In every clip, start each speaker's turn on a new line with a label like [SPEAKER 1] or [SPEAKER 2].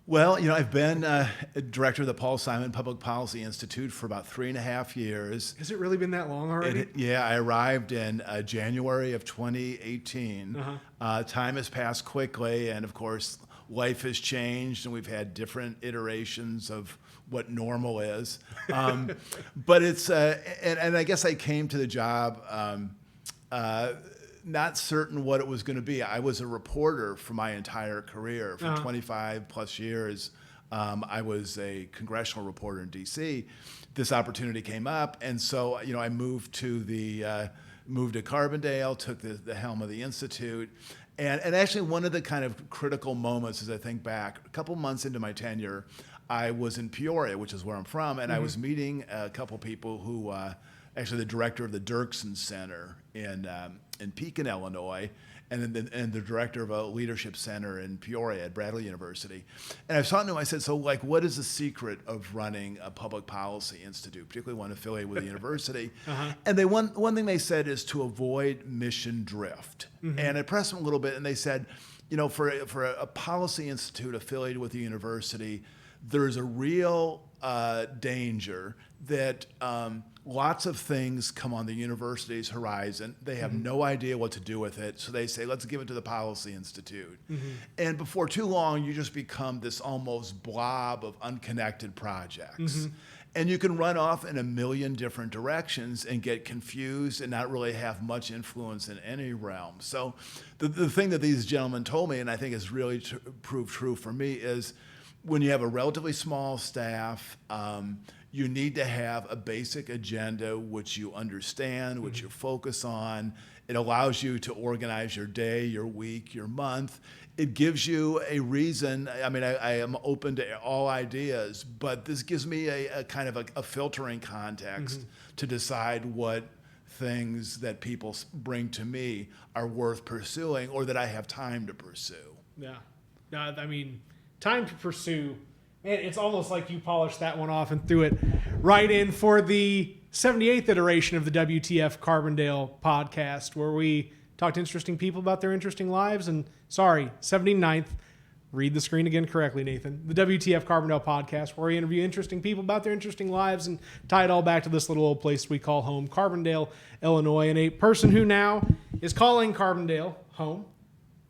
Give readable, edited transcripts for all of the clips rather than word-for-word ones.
[SPEAKER 1] Well, I've been director of the Paul Simon Public Policy Institute for about 3.5 years.
[SPEAKER 2] Has it really been that long already?
[SPEAKER 1] Yeah, I arrived in January of 2018. Time has passed quickly, and of course, life has changed, and we've had different iterations of what normal is. But it's, and I guess I came to the job not certain what it was going to be. I was a reporter for my entire career. For 25 plus years, I was a congressional reporter in D.C. This opportunity came up, and so I moved to Carbondale, took the helm of the institute, and actually one of the kind of critical moments, as I think back, a couple months into my tenure, I was in Peoria, which is where I'm from, and I was meeting a couple people who. Actually, the director of the Dirksen Center in Pekin, Illinois, and the director of a leadership center in Peoria at Bradley University. And I was talking to them, I said, so what is the secret of running a public policy institute, particularly one affiliated with the university? And one thing they said is to avoid mission drift. And I pressed them a little bit, and they said, for a policy institute affiliated with the university, there's a real danger that lots of things come on the university's horizon. They have no idea what to do with it, so they say, let's give it to the Policy Institute. And before too long, you just become this almost blob of unconnected projects. And you can run off in a million different directions and get confused and not really have much influence in any realm. So the thing that these gentlemen told me, and I think has really proved true for me, is when you have a relatively small staff, you need to have a basic agenda which you understand, which you focus on. It allows you to organize your day, your week, your month. It gives you a reason. I mean, I am open to all ideas, but this gives me a kind of a filtering context to decide what things that people bring to me are worth pursuing or that I have time to pursue.
[SPEAKER 2] Yeah. I mean, time to pursue. Man, it's almost like you polished that one off and threw it right in for the 78th iteration of the WTF Carbondale podcast, where we talk to interesting people about their interesting lives. And 79th, read the screen again correctly, Nathan. The WTF Carbondale podcast, where we interview interesting people about their interesting lives and tie it all back to this little old place we call home, Carbondale, Illinois. And a person who now is calling Carbondale home,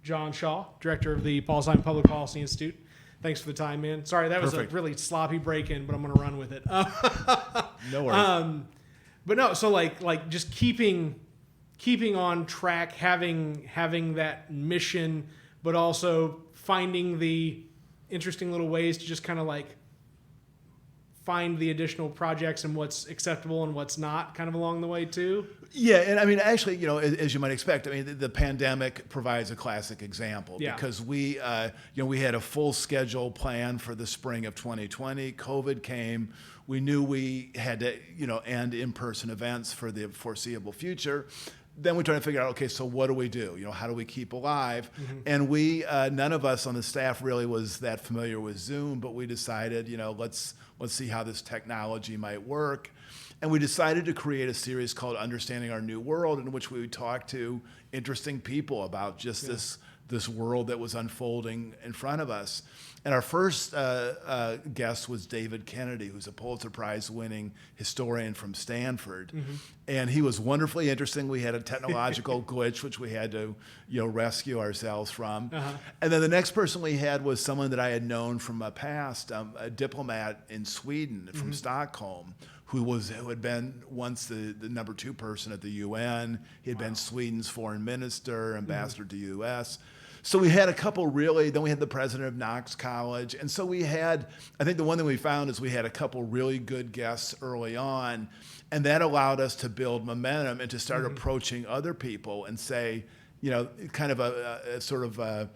[SPEAKER 2] John Shaw, director of the Paul Simon Public Policy Institute. Thanks for the time, man. Sorry, that was a really sloppy break-in, but I'm going to run with it.
[SPEAKER 1] No worries.
[SPEAKER 2] But no, so like just keeping on track, having that mission, but also finding the interesting little ways to just kind of like find the additional projects and what's acceptable and what's not kind of along the way too.
[SPEAKER 1] Yeah, and I mean, actually, as you might expect, I mean, the pandemic provides a classic example because we had a full schedule plan for the spring of 2020. COVID came. We knew we had to, end in-person events for the foreseeable future. Then we tried to figure out, okay, so what do we do? How do we keep alive? And we, none of us on the staff really was that familiar with Zoom, but we decided, let's see how this technology might work. And we decided to create a series called Understanding Our New World, in which we would talk to interesting people about just this world that was unfolding in front of us. And our first guest was David Kennedy, who's a Pulitzer Prize-winning historian from Stanford. And he was wonderfully interesting. We had a technological glitch, which we had to rescue ourselves from. And then the next person we had was someone that I had known from a past, a diplomat in Sweden, from Stockholm, who had been once the number 2 person at the UN. He had been Sweden's foreign minister, ambassador to the U.S. So we had a couple then we had the president of Knox College. And so we had, I think the one thing we found is we had a couple really good guests early on, and that allowed us to build momentum and to start approaching other people and say, kind of a sort of a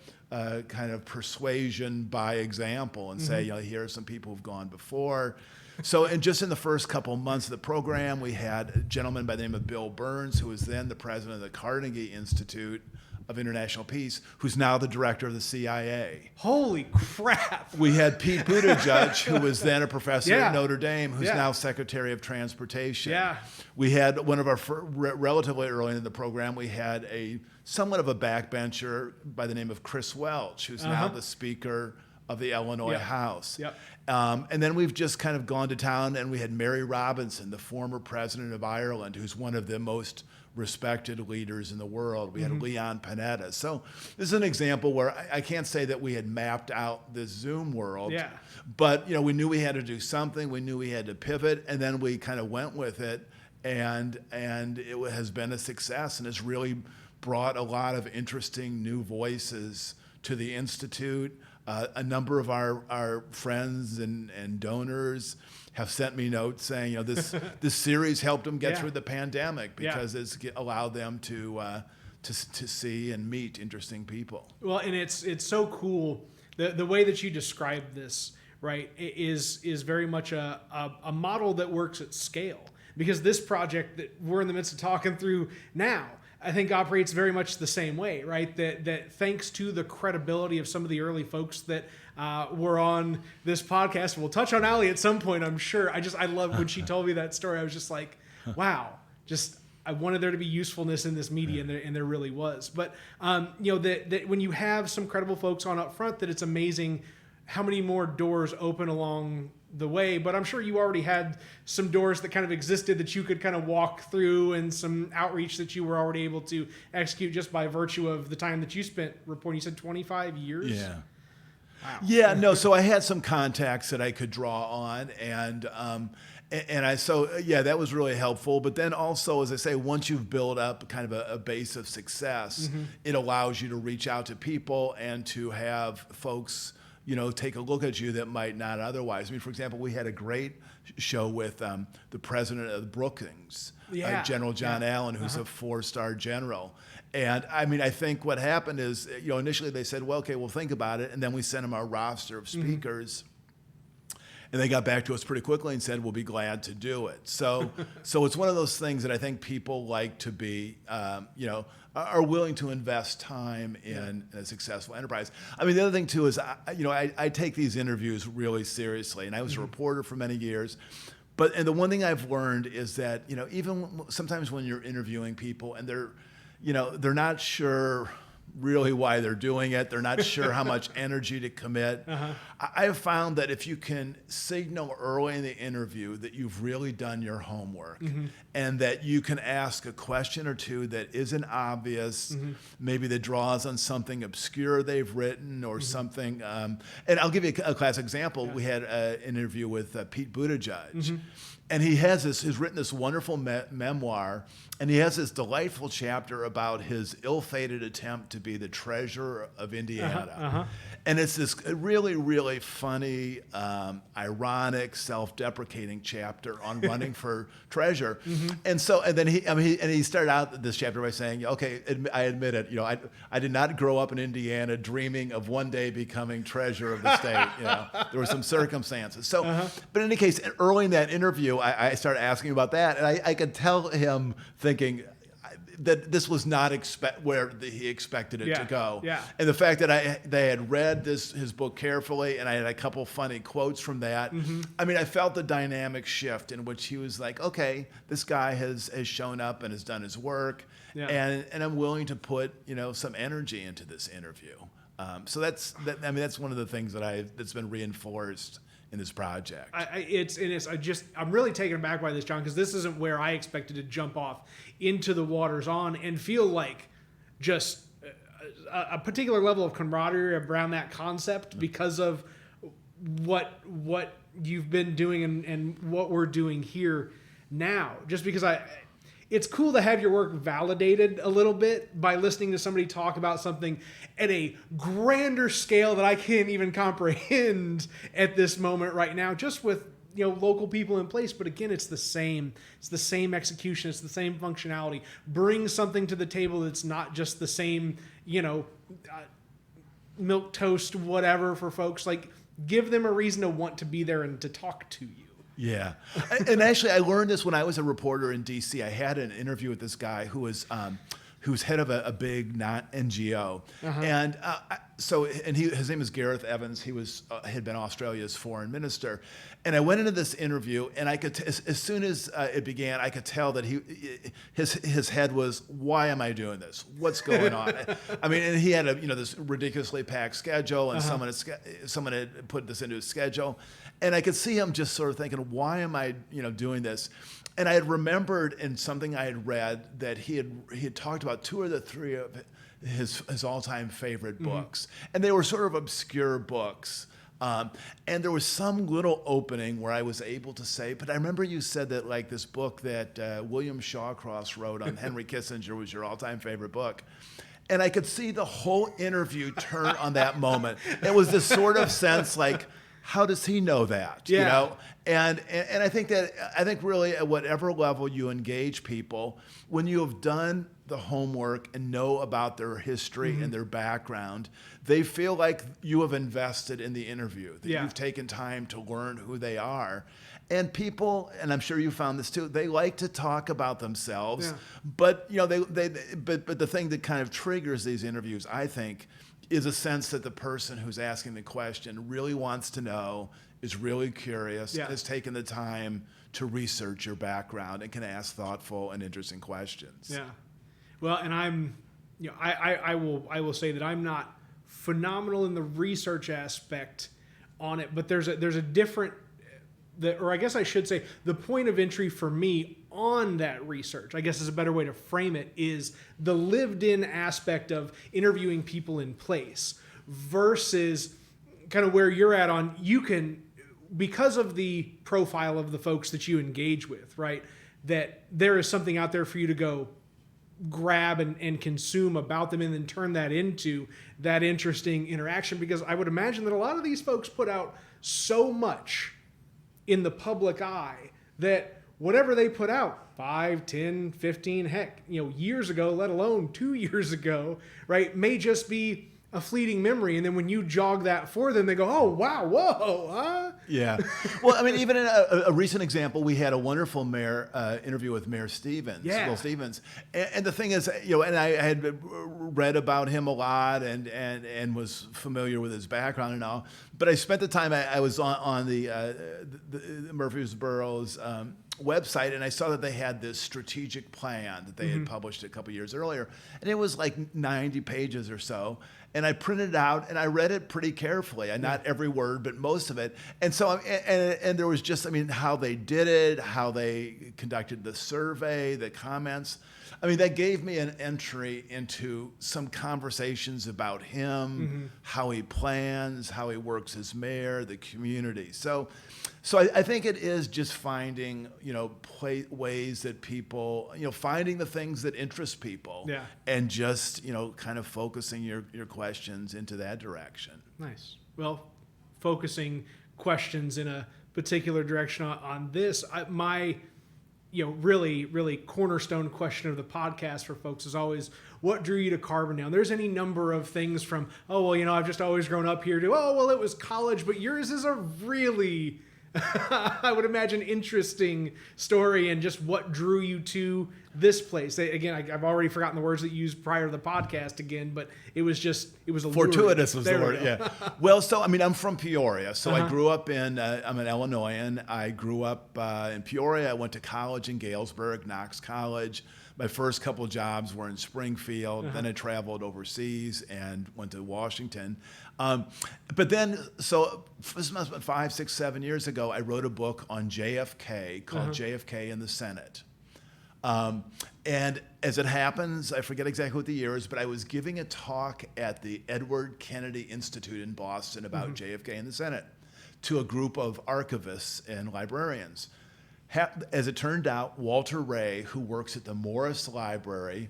[SPEAKER 1] kind of persuasion by example and say, here are some people who've gone before. So, and just in the first couple of months of the program, we had a gentleman by the name of Bill Burns, who was then the president of the Carnegie Institute of International Peace, who's now the director of the CIA.
[SPEAKER 2] Holy crap.
[SPEAKER 1] We had Pete Buttigieg, who was then a professor at Notre Dame, who's now Secretary of Transportation. We had one of our, relatively early in the program, we had somewhat of a backbencher by the name of Chris Welch, who's now the Speaker of the Illinois House.
[SPEAKER 2] Yep.
[SPEAKER 1] And then we've just kind of gone to town, and we had Mary Robinson, the former president of Ireland, who's one of the most respected leaders in the world. We had Leon Panetta. So this is an example where I can't say that we had mapped out this Zoom world, but we knew we had to do something. We knew we had to pivot, and then we kind of went with it, and it has been a success, and it's really brought a lot of interesting new voices to the Institute. A number of our friends and donors have sent me notes saying, this series helped them get through the pandemic because it's allowed them to see and meet interesting people.
[SPEAKER 2] Well, and it's so cool the way that you describe this, right? Is very much a model that works at scale, because this project that we're in the midst of talking through now, I think operates very much the same way, right? That thanks to the credibility of some of the early folks that were on this podcast. We'll touch on Allie at some point, I'm sure. I love when she told me that story. I was just like, wow, I wanted there to be usefulness in this media, and there really was. But that when you have some credible folks on up front, that it's amazing how many more doors open along the way. But I'm sure you already had some doors that kind of existed that you could kind of walk through, and some outreach that you were already able to execute just by virtue of the time that you spent reporting. You said 25 years?
[SPEAKER 1] Yeah.
[SPEAKER 2] Wow.
[SPEAKER 1] Yeah, no, so I had some contacts that I could draw on, and that was really helpful. But then also, as I say, once you've built up kind of a base of success, it allows you to reach out to people and to have folks take a look at you that might not otherwise. I mean, for example, we had a great show with the president of the Brookings, General John Allen, who's a 4-star general. And I mean, I think what happened is, initially they said, well, okay, we'll think about it. And then we sent them our roster of speakers. And they got back to us pretty quickly and said, we'll be glad to do it. So it's one of those things that I think people like to be, are willing to invest time in a successful enterprise. I mean, the other thing too is, I take these interviews really seriously, and I was a reporter for many years. And the one thing I've learned is that, even sometimes when you're interviewing people and they're not sure really why they're doing it, they're not sure how much energy to commit. I have found that if you can signal early in the interview that you've really done your homework, and that you can ask a question or two that isn't obvious, maybe that draws on something obscure they've written or something. And I'll give you a classic example. We had an interview with Pete Buttigieg. And he's written this wonderful memoir, and he has this delightful chapter about his ill-fated attempt to be the treasurer of Indiana. And it's this really, really funny, ironic, self-deprecating chapter on running for treasurer. And then he started out this chapter by saying, okay, I admit it, I did not grow up in Indiana dreaming of one day becoming treasurer of the state. There were some circumstances. So, but in any case, early in that interview, I started asking about that, and I could tell him thinking that this was not where he expected it to go. And the fact that they had read his book carefully, and I had a couple funny quotes from that. I mean, I felt the dynamic shift in which he was like, okay, this guy has shown up and has done his work, and I'm willing to put some energy into this interview. So that's one of the things that's been reinforced in this project. I'm really taken aback by this, John, because this isn't where I expected to jump off into the waters on and feel like just a particular level of camaraderie around that concept because of what you've been doing and what we're doing here now. Just because it's cool to have your work validated a little bit by listening to somebody talk about something at a grander scale that I can't even comprehend at this moment right now, just with local people in place. But again, it's the same execution, it's the same functionality. Bring something to the table that's not just the same milk toast whatever for folks. Like, give them a reason to want to be there and to talk to you. Yeah. And actually, I learned this when I was a reporter in D.C. I had an interview with this guy who was head of a big NGO. And his name is Gareth Evans. He had been Australia's foreign minister, and I went into this interview, and I could as soon as it began, I could tell that his head was, why am I doing this? What's going on? I mean, and he had this ridiculously packed schedule, and someone had put this into his schedule, and I could see him just sort of thinking, why am I doing this? And I had remembered in something I had read that he had talked about 2 or 3 of his all-time favorite books, and they were sort of obscure books. And there was some little opening where I was able to say, but I remember you said that like this book that William Shawcross wrote on Henry Kissinger was your all-time favorite book. And I could see the whole interview turn on that moment. It was this sort of sense like, how does he know that?
[SPEAKER 2] Yeah.
[SPEAKER 1] And I think really at whatever level you engage people, when you have done the homework and know about their history and their background, they feel like you have invested in the interview, that you've taken time to learn who they are. And people, and I'm sure you found this too, they like to talk about themselves, but but the thing that kind of triggers these interviews, I think, is a sense that the person who's asking the question really wants to know, is really curious, has taken the time to research your background, and can ask thoughtful and interesting questions.
[SPEAKER 2] Yeah. Well, and I will say that I'm not phenomenal in the research aspect on it, but there's a different, or I guess I should say, the point of entry for me on that research, I guess is a better way to frame it, is the lived-in aspect of interviewing people in place versus kind of where you're at on, you can, because of the profile of the folks that you engage with, right, that there is something out there for you to go grab and consume about them, and then turn that into that interesting interaction. Because I would imagine that a lot of these folks put out so much in the public eye that whatever they put out 5, 10, 15, heck, years ago, let alone 2 years ago, right, may just be a fleeting memory. And then when you jog that for them, they go, oh, wow, whoa, huh?
[SPEAKER 1] Yeah. Well, I mean, even in a recent example, we had a wonderful mayor interview with Mayor Stevens, Will Stevens. And the thing is, and I had read about him a lot and was familiar with his background and all, but I spent the time, I was on the Murfreesboro's website, and I saw that they had this strategic plan that they had published a couple years earlier, and it was like 90 pages or so. And I printed it out and I read it pretty carefully. Not every word, but most of it. And so, and there was just, how they did it, how they conducted the survey, the comments. That gave me an entry into some conversations about him, how he plans, how he works as mayor, the community. So I think it is just finding, ways that people, finding the things that interest people, and just, kind of focusing your questions into that direction.
[SPEAKER 2] Nice. Well, focusing questions in a particular direction on this, my really, really cornerstone question of the podcast for folks is always, what drew you to Carbondale? And there's any number of things from, I've just always grown up here, to, it was college, but yours is a really, I would imagine, interesting story, and just what drew you to this place. Again, I've already forgotten the words that you used prior to the podcast again, but it was alluring.
[SPEAKER 1] Fortuitous was the word, yeah. Well, so, I'm from Peoria, so I grew up I'm an Illinoisan. I grew up in Peoria. I went to college in Galesburg, Knox College. My first couple of jobs were in Springfield. Then I traveled overseas and went to Washington. But then, so this must have been 5, 6, 7 years ago, I wrote a book on JFK called JFK in the Senate. And as it happens, I forget exactly what the year is, but I was giving a talk at the Edward Kennedy Institute in Boston about JFK in the Senate to a group of archivists and librarians. As it turned out, Walter Ray, who works at the Morris Library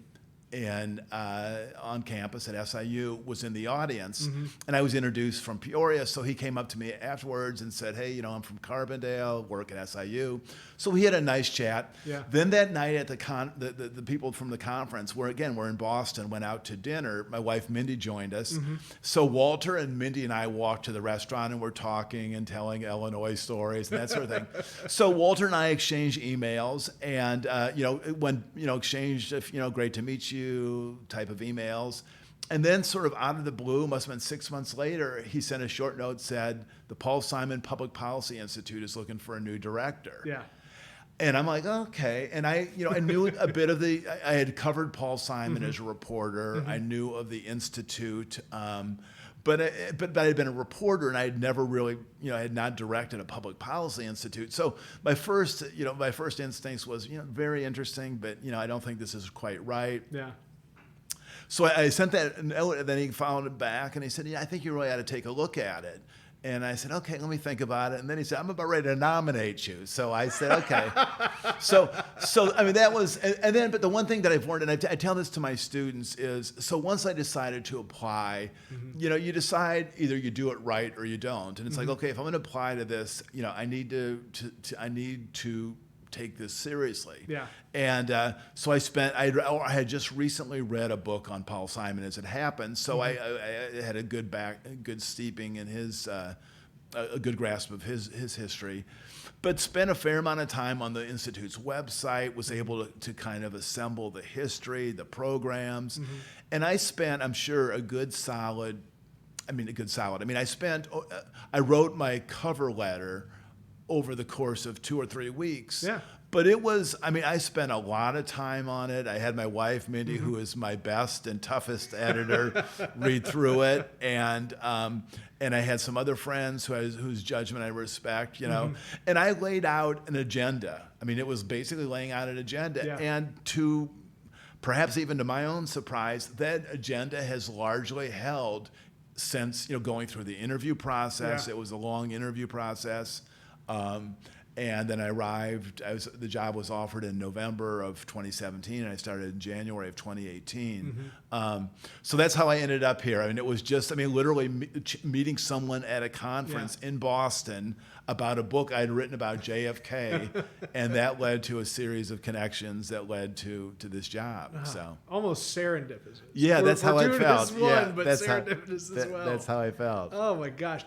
[SPEAKER 1] on campus at SIU, was in the audience, and I was introduced from Peoria, so he came up to me afterwards and said, hey, I'm from Carbondale, work at SIU. So we had a nice chat. Yeah. Then that night at the people from the conference, we're in Boston, went out to dinner. My wife Mindy joined us. So Walter and Mindy and I walked to the restaurant, and we're talking and telling Illinois stories and that sort of thing. So Walter and I exchanged emails, and exchanged, great to meet you type of emails. And then sort of out of the blue, must have been 6 months later, he sent a short note, said, the Paul Simon Public Policy Institute is looking for a new director.
[SPEAKER 2] Yeah.
[SPEAKER 1] And I'm like, okay. And I knew a bit of I had covered Paul Simon as a reporter. I knew of the Institute. But I had been a reporter, and I had never really, I had not directed a public policy institute. So my first instinct was, very interesting, but I don't think this is quite right.
[SPEAKER 2] Yeah.
[SPEAKER 1] So I sent that note, and then he followed it back, and he said, I think you really ought to take a look at it. And I said, okay, let me think about it. And then he said, I'm about ready to nominate you. So I said, okay. so I mean, that was, but the one thing that I've learned, and I tell this to my students is, so once I decided to apply, you decide either you do it right or you don't. And it's like, okay, if I'm going to apply to this, I need to take this seriously.
[SPEAKER 2] Yeah.
[SPEAKER 1] And so I had just recently read a book on Paul Simon as it happened. So I had a good steeping in his, a good grasp of his history, but spent a fair amount of time on the Institute's website, was able to kind of assemble the history, the programs. And I spent, I'm sure, I wrote my cover letter over the course of 2 or 3 weeks.
[SPEAKER 2] Yeah.
[SPEAKER 1] But it was, I spent a lot of time on it. I had my wife, Mindy, who is my best and toughest editor, read through it. And I had some other friends whose judgment I respect, And I laid out an agenda. It was basically laying out an agenda.
[SPEAKER 2] Yeah.
[SPEAKER 1] And to, perhaps even to my own surprise, that agenda has largely held since, going through the interview process.
[SPEAKER 2] Yeah.
[SPEAKER 1] It was a long interview process. And then I arrived, the job was offered in November of 2017, and I started in January of 2018. So that's how I ended up here. It was just, literally meeting someone at a conference in Boston about a book I'd written about JFK, and that led to a series of connections that led to this job. So
[SPEAKER 2] almost serendipitous.
[SPEAKER 1] Yeah, that's how I felt.
[SPEAKER 2] But serendipitous as well.
[SPEAKER 1] That's how I felt.
[SPEAKER 2] Oh my gosh.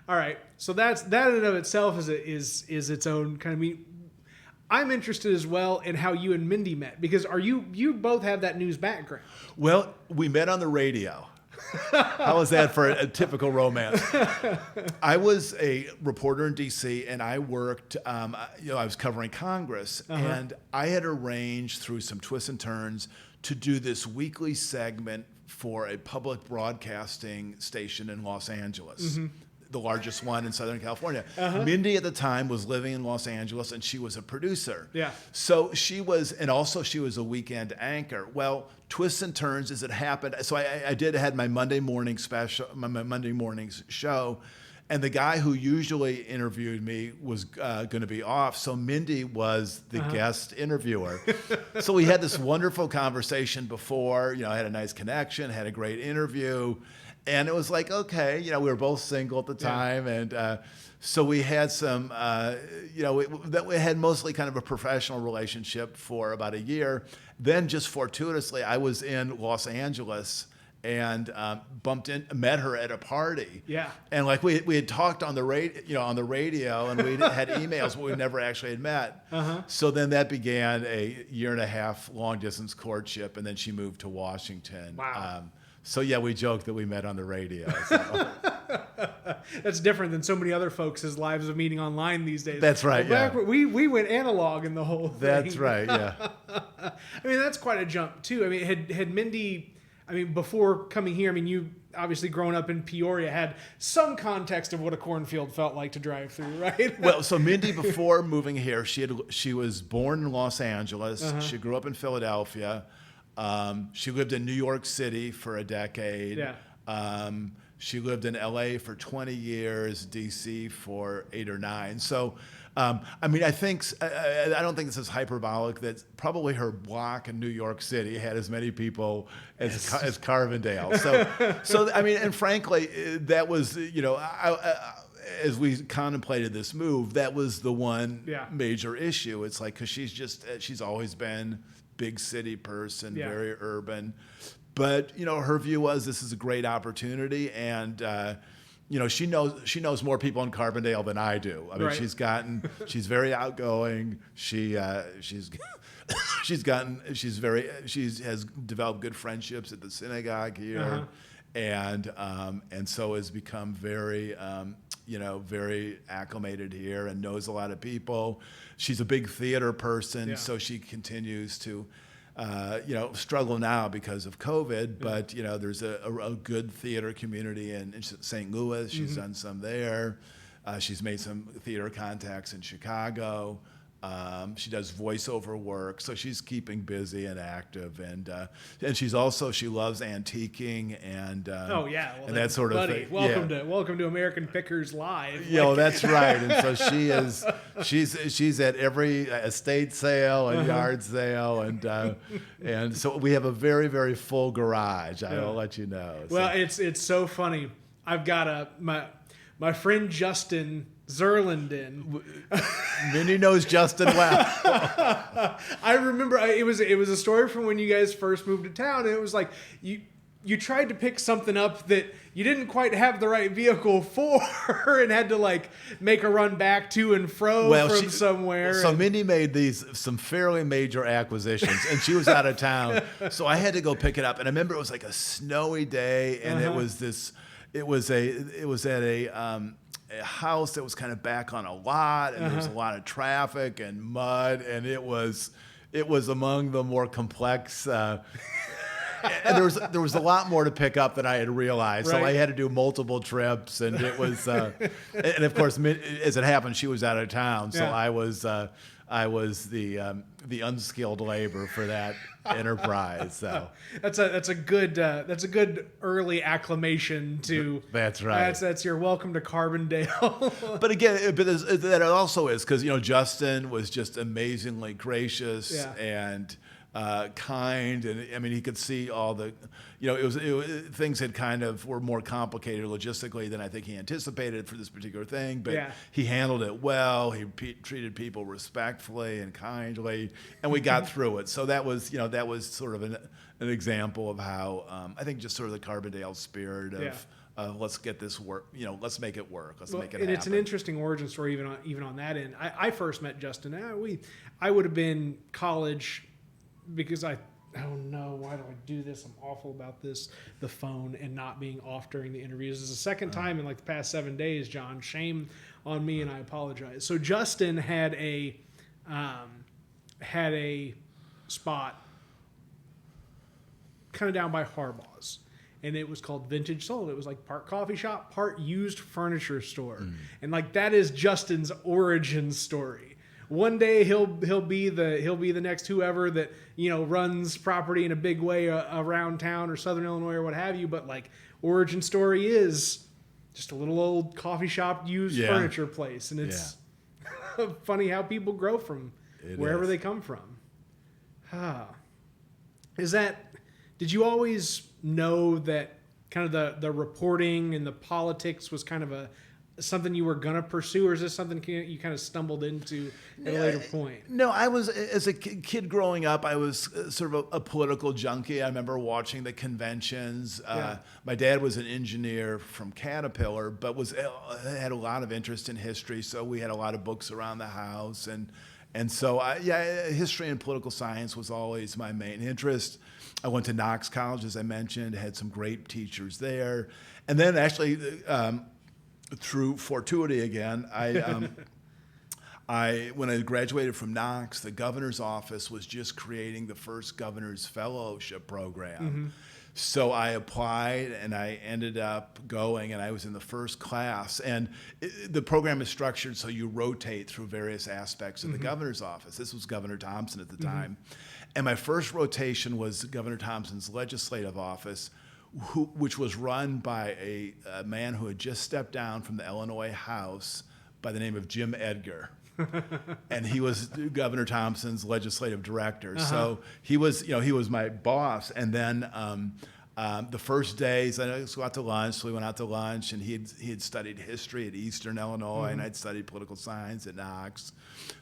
[SPEAKER 2] All right, so that in and of itself is its own kind of. I'm interested as well in how you and Mindy met, because you both have that news background.
[SPEAKER 1] Well, we met on the radio. How was that for a typical romance? I was a reporter in D.C. and I worked. I was covering Congress, and I had arranged through some twists and turns to do this weekly segment for a public broadcasting station in Los Angeles. The largest one in Southern California. Mindy at the time was living in Los Angeles, and she was a producer.
[SPEAKER 2] Yeah.
[SPEAKER 1] So she was a weekend anchor. Well, twists and turns as it happened. So I had my Monday morning special, my Monday mornings show, and the guy who usually interviewed me was going to be off. So Mindy was the guest interviewer. So we had this wonderful conversation before. I had a nice connection, had a great interview. And it was like, okay, we were both single at the time. And so we had some, we had mostly kind of a professional relationship for about a year. Then just fortuitously, I was in Los Angeles and met her at a party. Yeah. And like we had talked on the radio, and we had emails, but we never actually had met. So then that began a 1.5 year long distance courtship, and then she moved to Washington.
[SPEAKER 2] Wow.
[SPEAKER 1] So yeah, we joked that we met on the radio. So.
[SPEAKER 2] That's different than so many other folks' lives of meeting online these days.
[SPEAKER 1] That's right.
[SPEAKER 2] We went analog in the whole thing.
[SPEAKER 1] That's right. Yeah.
[SPEAKER 2] That's quite a jump too. Had Mindy, before coming here, you obviously growing up in Peoria had some context of what a cornfield felt like to drive through, right?
[SPEAKER 1] Well, so Mindy, before moving here, she was born in Los Angeles. She grew up in Philadelphia. She lived in New York City for a decade. Yeah. She lived in LA for 20 years, DC for 8 or 9. So, I don't think this is hyperbolic that probably her block in New York City had as many people as Carbondale. So and frankly, that was, as we contemplated this move, that was the one major issue. It's like, because she's always been big city person, very urban. But, her view was this is a great opportunity. And she knows more people in Carbondale than I do. I mean,
[SPEAKER 2] Right.
[SPEAKER 1] she's very outgoing. She has developed good friendships at the synagogue here, and so has become very very acclimated here and knows a lot of people. She's a big theater person, so she continues to struggle now because of COVID, but there's a good theater community in St. Louis. She's done some there. She's made some theater contacts in Chicago. She does voiceover work, so she's keeping busy and active, and she loves antiquing and and that sort of thing.
[SPEAKER 2] Welcome to American Pickers Live.
[SPEAKER 1] That's right. And so she's at every estate sale and yard sale, and so we have a very, very full garage. I'll let you know.
[SPEAKER 2] Well, it's so funny. I've got my friend Justin Zerlanden.
[SPEAKER 1] Minnie knows Justin well.
[SPEAKER 2] I remember it was a story from when you guys first moved to town, and it was like you tried to pick something up that you didn't quite have the right vehicle for, and had to like make a run back to and fro from somewhere.
[SPEAKER 1] So Minnie made some fairly major acquisitions, and she was out of town, so I had to go pick it up. And I remember it was like a snowy day, and it was at a house that was kind of back on a lot, and there was a lot of traffic and mud, and it was among the more complex. And there was a lot more to pick up than I had realized, so I had to do multiple trips, and it was and of course, as it happened, she was out of town, so I was the unskilled labor for that enterprise. So
[SPEAKER 2] that's a good early acclamation to.
[SPEAKER 1] That's right.
[SPEAKER 2] That's your welcome to Carbondale.
[SPEAKER 1] But again, that also is because Justin was just amazingly gracious and kind, and I mean he could see all the, things had kind of were more complicated logistically than I think he anticipated for this particular thing, but he handled it well. He treated people respectfully and kindly, and we got through it. So that was sort of an example of how I think just sort of the Carbondale spirit of let's get this work, let's make it work, let's make it happen.
[SPEAKER 2] It's an interesting origin story even on that end. I first met Justin. I would have been college. Because oh no, why do I do this? I'm awful about this, the phone and not being off during the interviews. This is the second time in like the past 7 days, John. Shame on me, and I apologize. So Justin had a spot kind of down by Harbaugh's, and it was called Vintage Soul. It was like part coffee shop, part used furniture store, and like that is Justin's origin story. One day he'll be the next whoever that runs property in a big way around town or Southern Illinois or what have you. But like origin story is just a little old coffee shop used furniture place, and it's funny how people grow from wherever they come from. Did you always know that kind of the reporting and the politics was kind of something you were gonna pursue, or is this something you kind of stumbled into at a later point?
[SPEAKER 1] No, I was, as a kid growing up, I was sort of a political junkie. I remember watching the conventions. My dad was an engineer from Caterpillar, but had a lot of interest in history, so we had a lot of books around the house, and so history and political science was always my main interest. I went to Knox College, as I mentioned, had some great teachers there, and then actually. Through fortuity again, when I graduated from Knox, the governor's office was just creating the first governor's fellowship program. So I applied, and I ended up going, and I was in the first class. And the program is structured so you rotate through various aspects of the governor's office. This was Governor Thompson at the time. And my first rotation was Governor Thompson's legislative office, which was run by a man who had just stepped down from the Illinois House by the name of Jim Edgar. And he was Governor Thompson's legislative director. So he was my boss. And then The first day, so let's go out to lunch. So we went out to lunch, and he had studied history at Eastern Illinois, and I'd studied political science at Knox.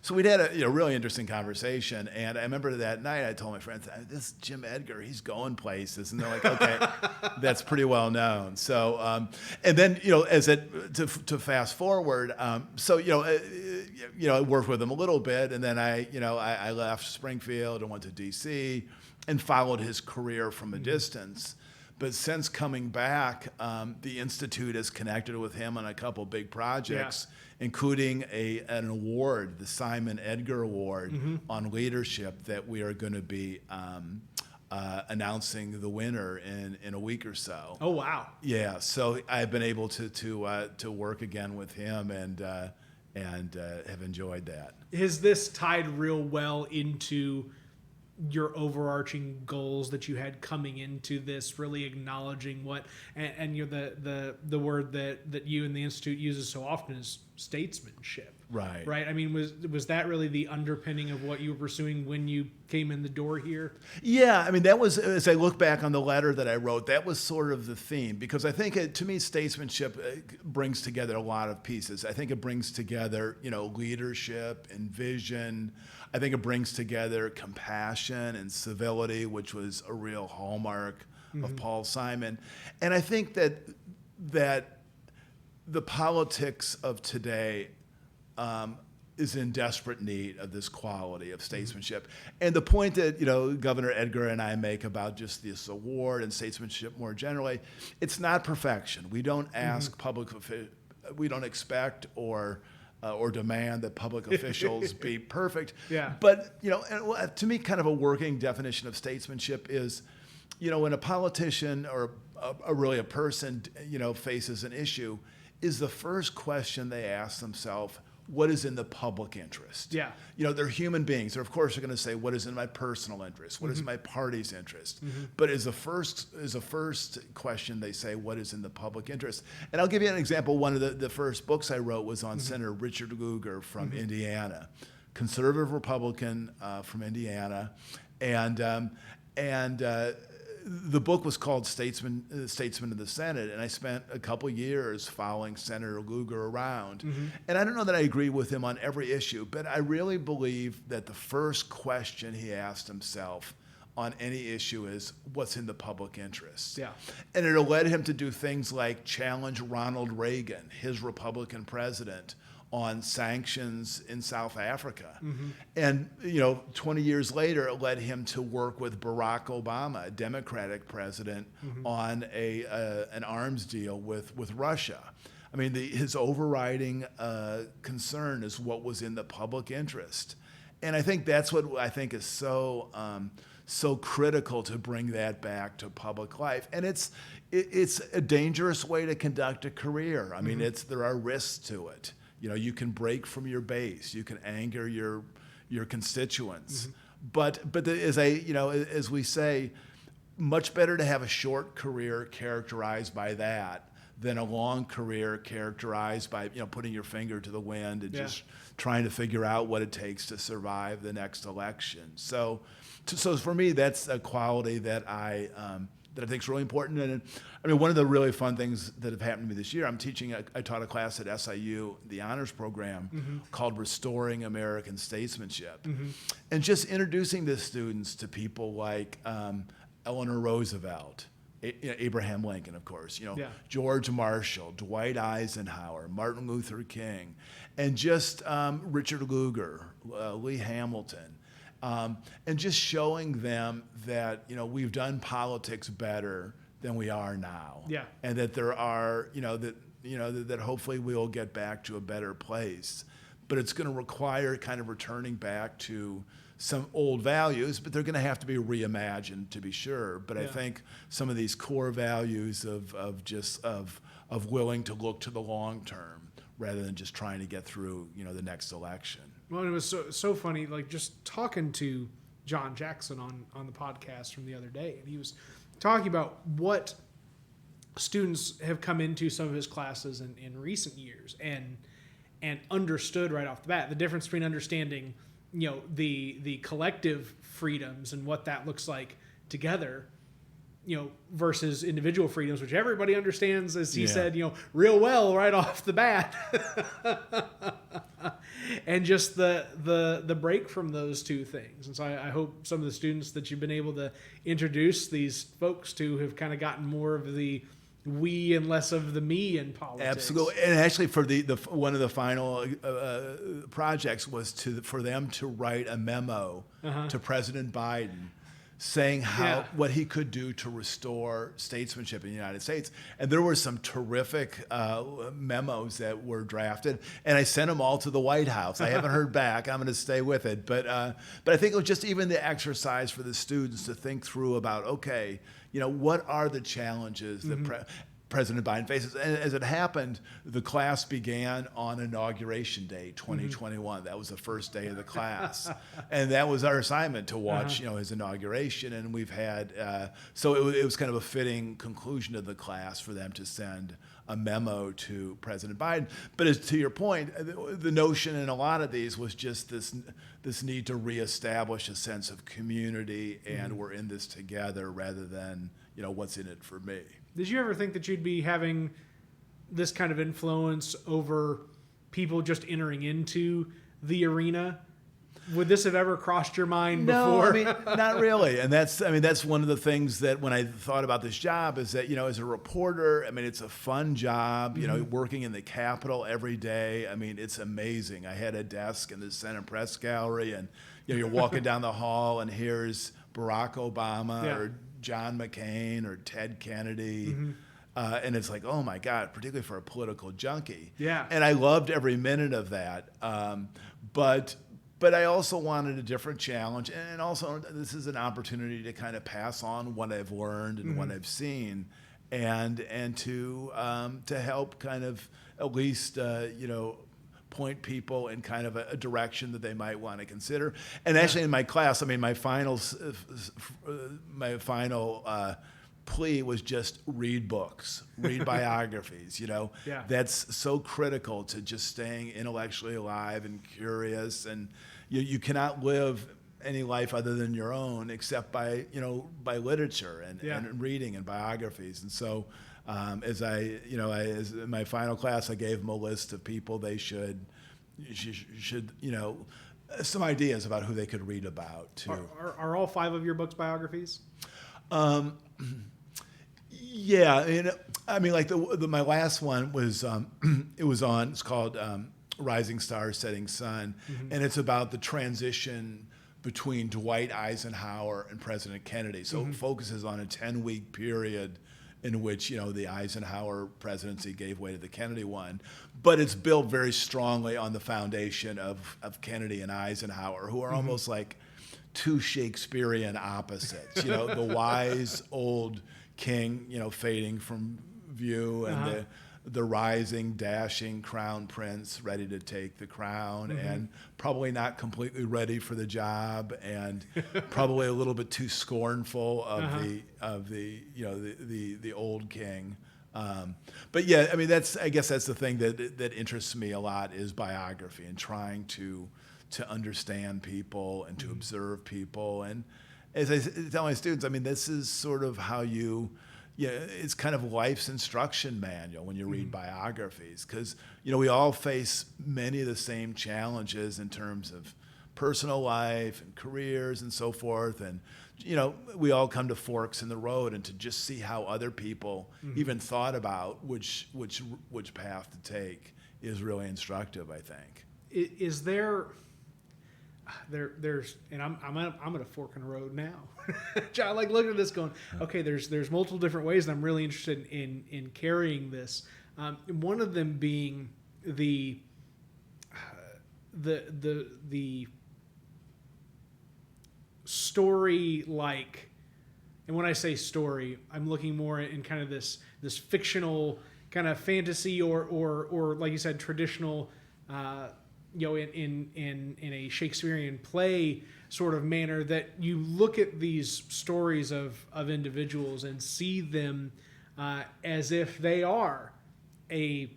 [SPEAKER 1] So we'd had a really interesting conversation. And I remember that night I told my friends, "This Jim Edgar, he's going places," and they're like, "Okay, that's pretty well known." So and then to fast forward, I worked with him a little bit, and then I left Springfield and went to D.C. and followed his career from a distance. But since coming back, the Institute has connected with him on a couple big projects, including an award, the Simon Edgar Award on leadership, that we are going to be announcing the winner in a week or so.
[SPEAKER 2] Oh, wow.
[SPEAKER 1] Yeah, so I've been able to work again with him and have enjoyed that.
[SPEAKER 2] Has this tied real well into your overarching goals that you had coming into this, really acknowledging what, and you're the word that you and the Institute uses so often is statesmanship.
[SPEAKER 1] Right.
[SPEAKER 2] Right. I mean, was that really the underpinning of what you were pursuing when you came in the door here?
[SPEAKER 1] Yeah. I mean, that was, as I look back on the letter that I wrote, that was sort of the theme, because I think to me, statesmanship brings together a lot of pieces. I think it brings together, leadership and vision. I think it brings together compassion and civility, which was a real hallmark of Paul Simon. And I think that the politics of today is in desperate need of this quality of statesmanship. And the point that Governor Edgar and I make about just this award and statesmanship more generally, it's not perfection. We don't ask we don't expect or demand that public officials be perfect.
[SPEAKER 2] Yeah.
[SPEAKER 1] But to me, kind of a working definition of statesmanship is, when a politician or a person faces an issue, is the first question they ask themselves, what is in the public interest?
[SPEAKER 2] Yeah.
[SPEAKER 1] They're human beings. They're, of course, going to say, what is in my personal interest? What is my party's interest? But is the first question they say, what is in the public interest? And I'll give you an example. One of the first books I wrote was on Senator Richard Lugar from Indiana, conservative Republican from Indiana. And the book was called Statesman of the Senate, and I spent a couple years following Senator Lugar around. And I don't know that I agree with him on every issue, but I really believe that the first question he asked himself on any issue is, what's in the public interest?
[SPEAKER 2] Yeah.
[SPEAKER 1] And it led him to do things like challenge Ronald Reagan, his Republican president, on sanctions in South Africa. And 20 years later, it led him to work with Barack Obama, a Democratic president, on an arms deal with Russia. I mean, his overriding concern is what was in the public interest. And I think that's what I think is so critical, to bring that back to public life. And it's a dangerous way to conduct a career. I mean, there are risks to it. You can break from your base. You can anger your constituents. But as we say, much better to have a short career characterized by that than a long career characterized by putting your finger to the wind and just trying to figure out what it takes to survive the next election. So for me, that's a quality that I think is really important. And I mean, one of the really fun things that have happened to me this year, I taught a class at SIU, the honors program, called Restoring American Statesmanship. And just introducing the students to people like Eleanor Roosevelt, Abraham Lincoln, of course, George Marshall, Dwight Eisenhower, Martin Luther King, and just Richard Lugar, Lee Hamilton. And just showing them that we've done politics better than we are now, and that there are that hopefully we'll get back to a better place, but it's going to require kind of returning back to some old values, but they're going to have to be reimagined, to be sure. But I think some of these core values of willing to look to the long term rather than just trying to get through the next election.
[SPEAKER 2] Well, it was so funny, like just talking to John Jackson on the podcast from the other day, and he was talking about what students have come into some of his classes in recent years and understood right off the bat the difference between understanding the collective freedoms and what that looks like together versus individual freedoms, which everybody understands, as he said, real well right off the bat. And just the break from those two things. And so I hope some of the students that you've been able to introduce these folks to have kind of gotten more of the we and less of the me in politics.
[SPEAKER 1] Absolutely. And actually for the one of the final projects was for them to write a memo to President Biden saying what he could do to restore statesmanship in the United States. And there were some terrific memos that were drafted, and I sent them all to the White House. I haven't heard back. I'm going to stay with it. But I think it was just even the exercise for the students to think through about, okay, what are the challenges that President Biden faces? And as it happened, the class began on Inauguration Day, 2021. That was the first day of the class. And that was our assignment, to watch his inauguration. And we've had, so it was kind of a fitting conclusion of the class for them to send a memo to President Biden. But as to your point, the notion in a lot of these was just this need to reestablish a sense of community, and we're in this together rather than, what's in it for me.
[SPEAKER 2] Did you ever think that you'd be having this kind of influence over people just entering into the arena? Would this have ever crossed your mind before?
[SPEAKER 1] No, not really. And that's one of the things that when I thought about this job is that, as a reporter, it's a fun job, working in the Capitol every day. It's amazing. I had a desk in the Senate Press Gallery, and, you're walking down the hall and here's Barack Obama or John McCain or Ted Kennedy. And it's like, oh my God, particularly for a political junkie.
[SPEAKER 2] Yeah.
[SPEAKER 1] And I loved every minute of that. But I also wanted a different challenge. And also this is an opportunity to kind of pass on what I've learned and what I've seen, and to help kind of at least, point people in kind of a direction that they might want to consider. And actually in my class, my final plea was just read books, read biographies, That's so critical to just staying intellectually alive and curious. And you cannot live any life other than your own except by literature and reading and biographies. And so as in my final class, I gave them a list of people they should some ideas about who they could read about too.
[SPEAKER 2] Are all 5 of your books biographies?
[SPEAKER 1] Yeah, like my last one was it's called Rising Star, Setting Sun, and it's about the transition between Dwight Eisenhower and President Kennedy. So it focuses on a 10-week period in which the Eisenhower presidency gave way to the Kennedy one, but it's built very strongly on the foundation of Kennedy and Eisenhower, who are almost like two Shakespearean opposites. The wise old king, fading from view, and the rising, dashing crown prince ready to take the crown, and probably not completely ready for the job, and probably a little bit too scornful of the old king. But yeah, I guess that's the thing that interests me a lot is biography and trying to understand people and to observe people. And as I tell my students, this is sort of how it's kind of life's instruction manual when you read biographies, because we all face many of the same challenges in terms of personal life and careers and so forth, and we all come to forks in the road, and to just see how other people even thought about which path to take is really instructive, I think.
[SPEAKER 2] Is there's and I'm at a fork in the road now. John, like looking at this going, okay, there's multiple different ways, and I'm really interested in carrying this. One of them being the story, like, and when I say story, I'm looking more in kind of this fictional kind of fantasy or like you said, traditional in a Shakespearean play sort of manner, that you look at these stories of individuals and see them as if they are a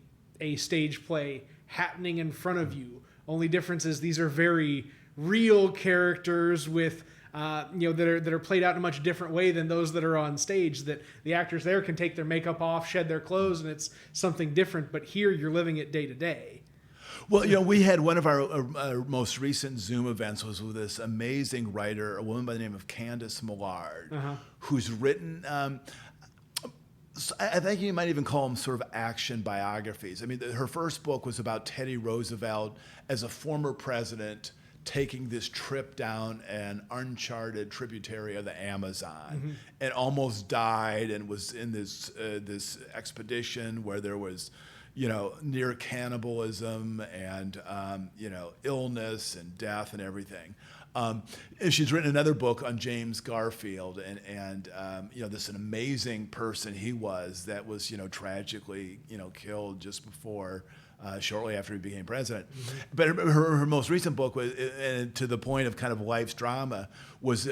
[SPEAKER 2] stage play happening in front of you. Only difference is these are very real characters with that are played out in a much different way than those that are on stage, that the actors there can take their makeup off, shed their clothes, and it's something different. But here you're living it day to day.
[SPEAKER 1] Well, we had one of our most recent Zoom events was with this amazing writer, a woman by the name of Candace Millard, who's written, I think you might even call them sort of action biographies. I mean, her first book was about Teddy Roosevelt as a former president taking this trip down an uncharted tributary of the Amazon and almost died, and was in this expedition where there was near cannibalism and, illness and death and everything. And she's written another book on James Garfield and this an amazing person he was that was, tragically, killed just before, shortly after he became president. But her most recent book was, to the point of kind of life's drama, was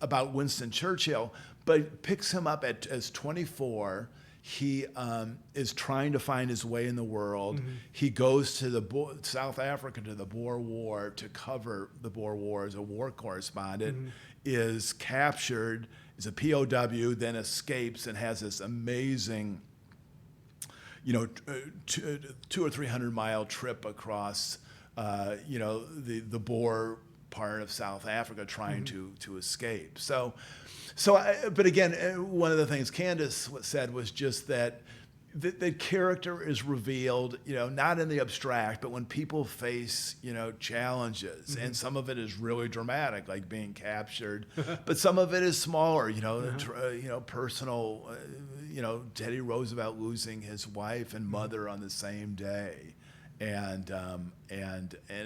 [SPEAKER 1] about Winston Churchill, but picks him up as 24. He is trying to find his way in the world. He goes to South Africa to the Boer War to cover the Boer War as a war correspondent, is captured, is a POW, then escapes and has this amazing, 200 or 300 mile trip across, the Boer part of South Africa trying to escape. But again, one of the things Candace said was just that the character is revealed, not in the abstract, but when people face, challenges, and some of it is really dramatic, like being captured, but some of it is smaller, personal, Teddy Roosevelt losing his wife and mother on the same day. And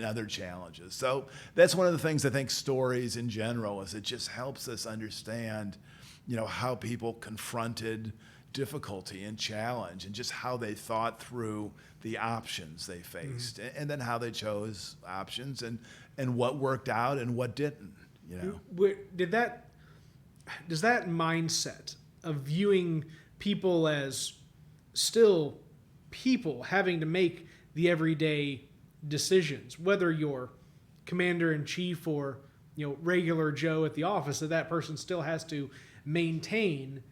[SPEAKER 1] other challenges. So that's one of the things I think stories in general is it just helps us understand, how people confronted difficulty and challenge and just how they thought through the options they faced and then how they chose options and what worked out and what didn't,
[SPEAKER 2] Does that mindset of viewing people as still people having to make the everyday decisions, whether you're commander in chief or regular Joe at the office, that person still has to maintain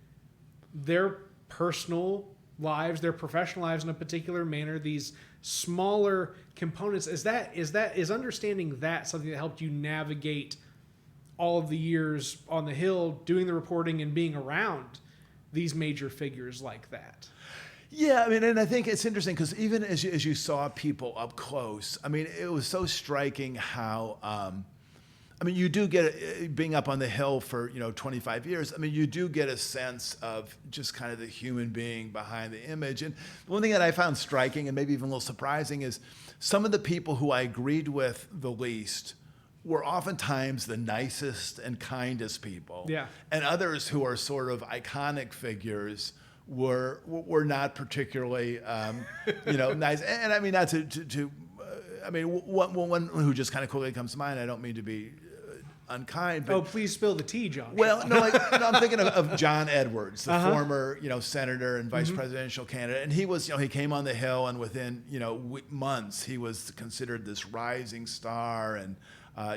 [SPEAKER 2] their personal lives, their professional lives in a particular manner, these smaller components. Is understanding that something that helped you navigate all of the years on the Hill doing the reporting and being around these major figures like that?
[SPEAKER 1] Yeah, I mean, and I think it's interesting because even as you saw people up close, I mean, it was so striking how, you do get, being up on the Hill for, 25 years, you do get a sense of just kind of the human being behind the image. And one thing that I found striking and maybe even a little surprising is some of the people who I agreed with the least were oftentimes the nicest and kindest people. Yeah. And others who are sort of iconic figures were not particularly, nice. And I mean, not one who just kind of quickly comes to mind, I don't mean to be unkind, but
[SPEAKER 2] please spill the tea, John.
[SPEAKER 1] Well, no, I'm thinking of John Edwards, the former, senator and vice presidential candidate. And he was, he came on the Hill and within, months, he was considered this rising star. And,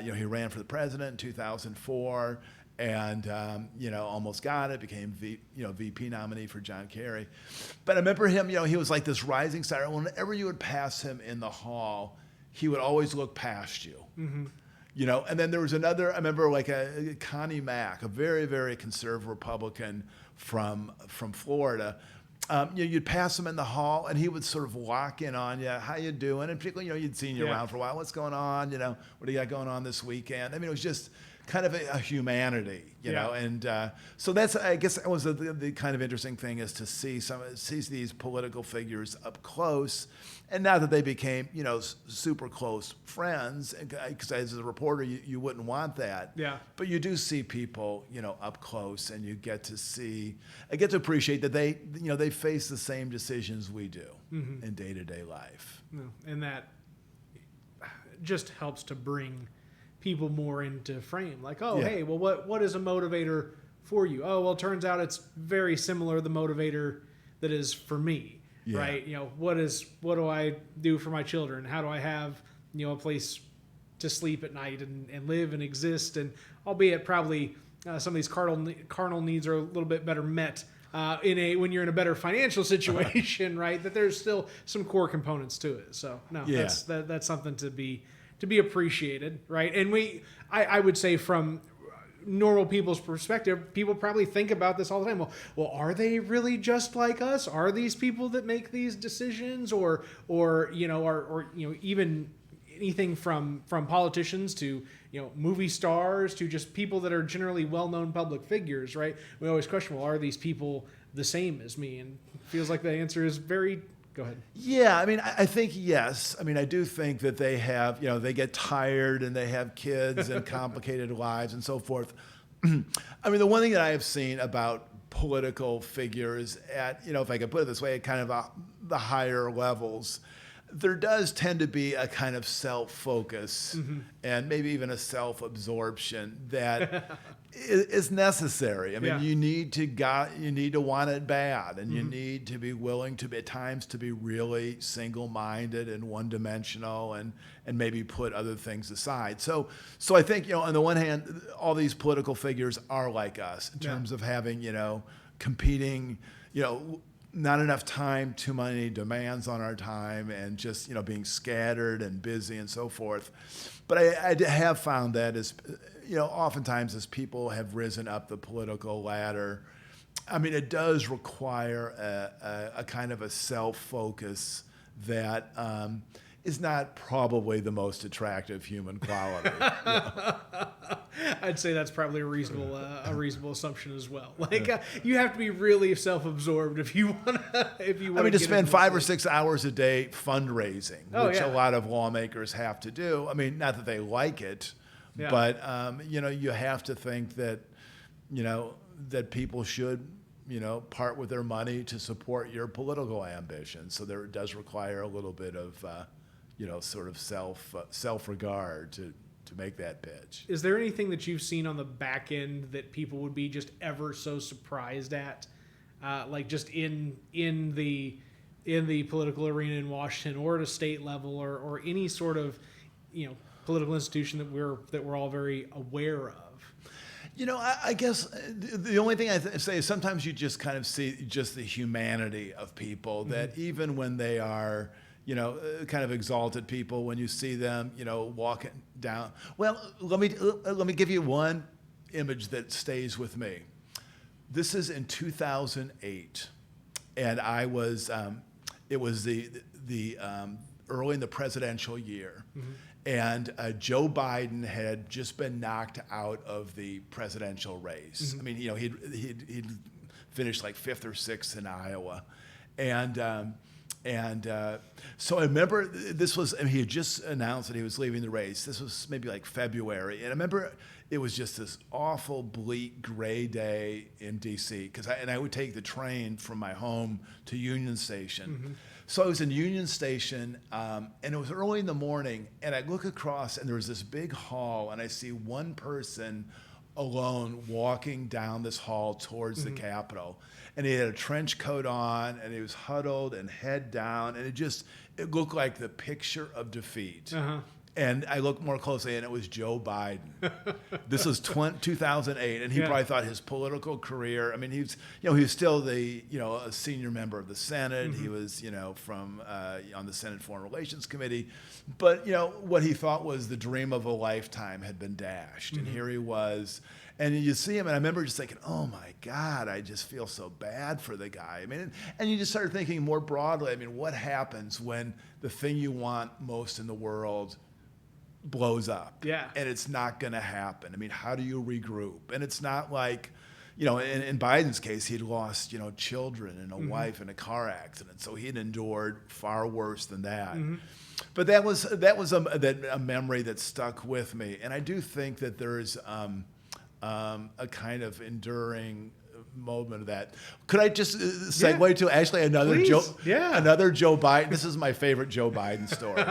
[SPEAKER 1] he ran for the president in 2004. And, almost got it, became VP nominee for John Kerry. But I remember him, he was like this rising star. And whenever you would pass him in the hall, he would always look past you. And then there was another, I remember like a Connie Mack, a very, very conservative Republican from Florida. You'd pass him in the hall and he would sort of lock in on you. How you doing? And particularly, you'd seen you around for a while. What's going on? What do you got going on this weekend? I mean, it was just kind of a humanity, know, and so that's, I guess, that was the kind of interesting thing is to see these political figures up close, and now that they became, super close friends, because as a reporter, you wouldn't want that, but you do see people, up close, and you get to appreciate that they face the same decisions we do in day-to-day life,
[SPEAKER 2] and that just helps to bring people more into frame. Like, hey, well, what is a motivator for you? Oh, well, it turns out it's very similar the motivator that is for me, right? What do I do for my children? How do I have, a place to sleep at night and live and exist, and albeit probably some of these carnal needs are a little bit better met when you're in a better financial situation, right? That there's still some core components to it. So no, that's something to be appreciated, right? And I would say from normal people's perspective, people probably think about this all the time. Well, are they really just like us? Are these people that make these decisions, or even anything from politicians to movie stars to just people that are generally well-known public figures, right? We always question, well, are these people the same as me? And it feels like the answer is very. Go ahead.
[SPEAKER 1] Yeah, I mean, I think yes. I mean, I do think that they have, they get tired and they have kids and complicated lives and so forth. I mean, the one thing that I have seen about political figures at, if I could put it this way, at kind of the higher levels, there does tend to be a kind of self-focus and maybe even a self-absorption that is necessary. I mean, you need to want it bad, and you need to be willing to at times to be really single-minded and one-dimensional, and maybe put other things aside. So I think on the one hand, all these political figures are like us in terms of having competing not enough time, too many demands on our time, and just being scattered and busy and so forth. But I have found that as oftentimes as people have risen up the political ladder, I mean, it does require a kind of a self-focus that is not probably the most attractive human quality.
[SPEAKER 2] I'd say that's probably a reasonable assumption as well. Like you have to be really self-absorbed if you want to.
[SPEAKER 1] To spend 5 or 6 hours a day fundraising, which a lot of lawmakers have to do. I mean, not that they like it, but you have to think that that people should part with their money to support your political ambitions. So there does require a little bit of sort of self-regard to make that pitch.
[SPEAKER 2] Is there anything that you've seen on the back end that people would be just ever so surprised at, like just in the political arena in Washington or at a state level or any sort of political institution that we're all very aware of?
[SPEAKER 1] I guess the only thing I say is sometimes you just kind of see just the humanity of people, that even when they are kind of exalted people, when you see them, walking down. Well, let me give you one image that stays with me. This is in 2008, and I was. It was the early in the presidential year, and Joe Biden had just been knocked out of the presidential race. I mean, he'd finished like 5th or 6th in Iowa, and so I remember he had just announced that he was leaving the race. This was maybe like February. And I remember it was just this awful, bleak, gray day in D.C. I would take the train from my home to Union Station. So I was in Union Station, and it was early in the morning, and I look across, and there was this big hall, and I see one person alone walking down this hall towards the Capitol. And he had a trench coat on, and he was huddled and head down, and it looked like the picture of defeat. And I looked more closely, and it was Joe Biden. This was 2008, and he probably thought his political career. I mean, he was still a senior member of the Senate. He was from on the Senate Foreign Relations Committee, but what he thought was the dream of a lifetime had been dashed, and here he was. And you see him, and I remember just thinking, oh my God, I just feel so bad for the guy. I mean, and you just started thinking more broadly. I mean, what happens when the thing you want most in the world blows up? And it's not going to happen. I mean, how do you regroup? And it's not like, in Biden's case, he'd lost, children and a wife in a car accident. So he'd endured far worse than that. But that was a memory that stuck with me. And I do think that there is a kind of enduring moment of that. Could I just segue to actually another Joe Biden? This is my favorite Joe Biden story.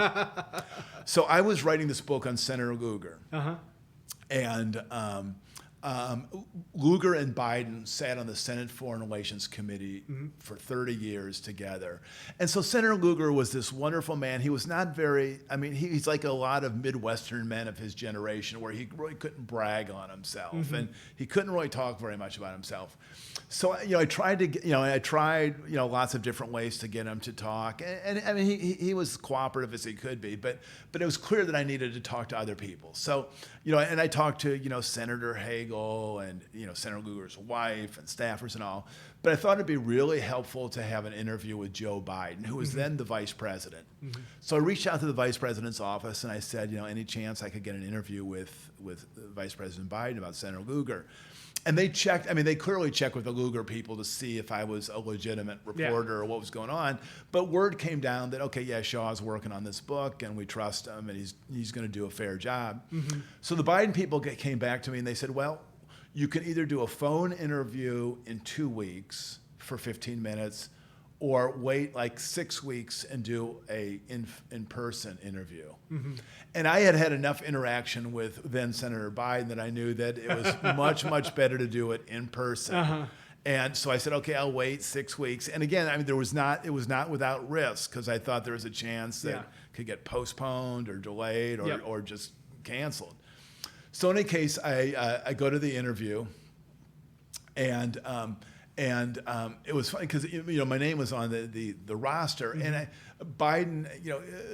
[SPEAKER 1] So I was writing this book on Senator Lugar, and Lugar and Biden sat on the Senate Foreign Relations Committee for 30 years together. And so Senator Lugar was this wonderful man. He was not very, I mean, he's like a lot of Midwestern men of his generation where he really couldn't brag on himself and he couldn't really talk very much about himself. So, I tried lots of different ways to get him to talk. And I mean, he was cooperative as he could be, but it was clear that I needed to talk to other people. So, and I talked to, Senator Hagel and, Senator Lugar's wife and staffers and all. But I thought it'd be really helpful to have an interview with Joe Biden, who was then the vice president. So I reached out to the vice president's office and I said, any chance I could get an interview with Vice President Biden about Senator Lugar. And they checked, they clearly checked with the Lugar people to see if I was a legitimate reporter or what was going on. But word came down that, okay, yeah, Shaw's working on this book and we trust him and he's going to do a fair job. So the Biden people came back to me and they said, well, you can either do a phone interview in 2 weeks for 15 minutes or wait like 6 weeks and do a in-person interview. And I had enough interaction with then Senator Biden that I knew that it was much, much better to do it in person. And so I said, okay, I'll wait 6 weeks. And again, it was not without risk because I thought there was a chance that it could get postponed or delayed or just canceled. So in any case, I go to the interview and it was funny because my name was on the roster, and Biden,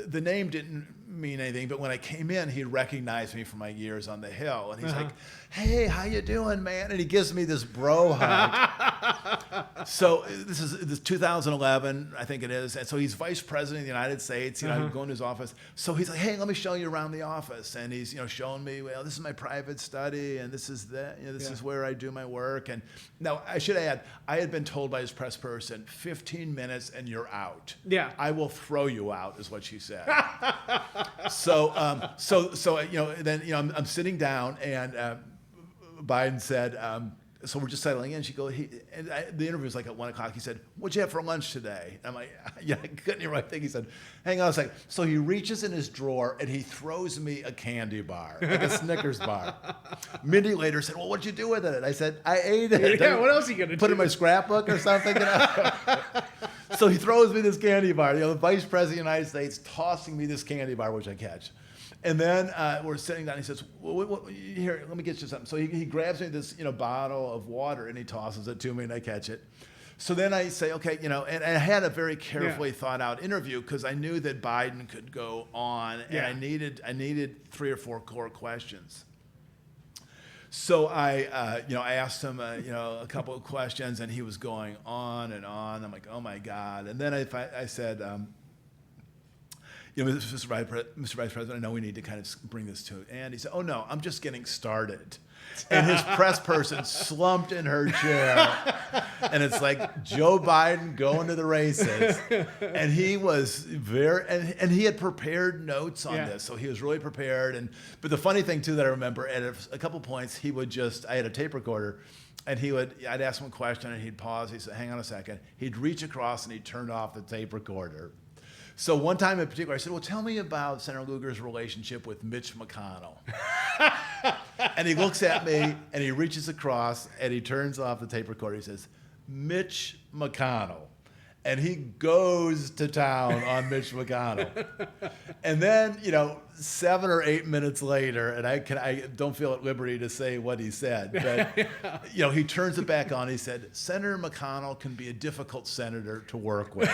[SPEAKER 1] the name didn't mean anything, but when I came in, he recognized me from my years on the Hill, and he's like, "Hey, how you doing, man?" And he gives me this bro hug. So this is 2011, I think it is, and so he's vice president of the United States. I'm going to his office, so he's like, "Hey, let me show you around the office," and he's showing me, well, this is my private study, and this is this is where I do my work. And now I should add, I had been told by his press person, 15 minutes and you're out. Yeah, I will throw you out, is what she said. So then I'm sitting down, and Biden said, so we're just settling in. She goes, the interview was like at 1 o'clock. He said, "What'd you have for lunch today?" And I'm like, yeah, I couldn't hear what I think. He said, "Hang on a second." So he reaches in his drawer and he throws me a candy bar, like a Snickers bar. Mindy later said, "Well, what'd you do with it?" I said, "I ate it."
[SPEAKER 2] Yeah, what else are you gonna do?
[SPEAKER 1] Put it in my scrapbook or something? So he throws me this candy bar. The vice president of the United States tossing me this candy bar, which I catch. And then we're sitting down. He says, "Here, let me get you something." So he grabs me this bottle of water and he tosses it to me, and I catch it. So then I say, okay, and I had a very carefully thought out interview because I knew that Biden could go on, and I needed 3 or 4 core questions. So I asked him, a couple of questions, and he was going on and on. I'm like, oh my God. And then I said, Mr. Vice President, I know we need to kind of bring this to an end. He said, "Oh no, I'm just getting started." And his press person slumped in her chair, and it's like Joe Biden going to the races. And he was and he had prepared notes on this, so he was really prepared. But the funny thing too that I remember, at a couple points, I had a tape recorder, and I'd ask him a question, and he'd pause. He'd say, "Hang on a second." He'd reach across and he'd turn off the tape recorder. So one time in particular, I said, "Well, tell me about Senator Lugar's relationship with Mitch McConnell." And he looks at me, and he reaches across, and he turns off the tape recorder. He says, "Mitch McConnell." And he goes to town on Mitch McConnell. And then, 7 or 8 minutes later, and I don't feel at liberty to say what he said, but he turns it back on. He said, "Senator McConnell can be a difficult senator to work with."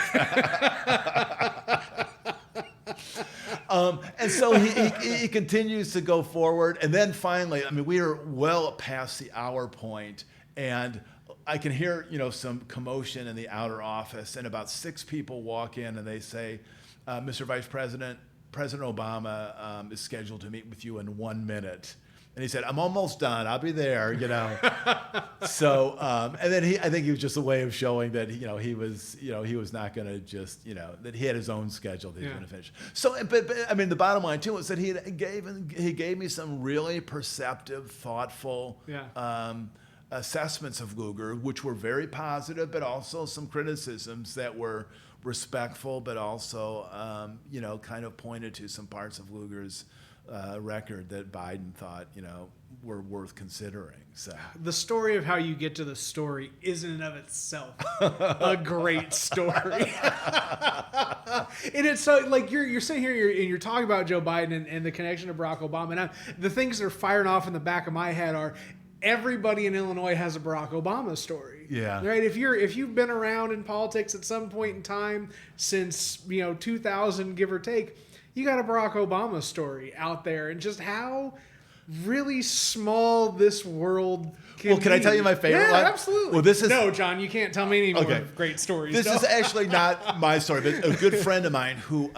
[SPEAKER 1] And so he continues to go forward. And then finally, we are well past the hour point, and I can hear, some commotion in the outer office, and about 6 people walk in and they say, "Mr. Vice President, President Obama is scheduled to meet with you in 1 minute." And he said, "I'm almost done. I'll be there," So, and then I think he was just a way of showing that, he was not going to just, that he had his own schedule that he was going to finish. So, but the bottom line too is that he gave me some really perceptive, thoughtful, assessments of Lugar, which were very positive, but also some criticisms that were respectful, but also, kind of pointed to some parts of Lugar's record that Biden thought, were worth considering. So
[SPEAKER 2] the story of how you get to the story is in and of itself a great story. And it's so like you're sitting here and you're talking about Joe Biden and the connection to Barack Obama. And the things that are firing off in the back of my head are everybody in Illinois has a Barack Obama story.
[SPEAKER 1] Yeah.
[SPEAKER 2] Right. If you've been around in politics at some point in time since 2000, give or take, you got a Barack Obama story out there, and just how really small this world can be.
[SPEAKER 1] Can I tell you my favorite one?
[SPEAKER 2] Yeah, absolutely.
[SPEAKER 1] Well, this is
[SPEAKER 2] no, John, you can't tell me any more great stories.
[SPEAKER 1] This is actually not my story, but a good friend of mine who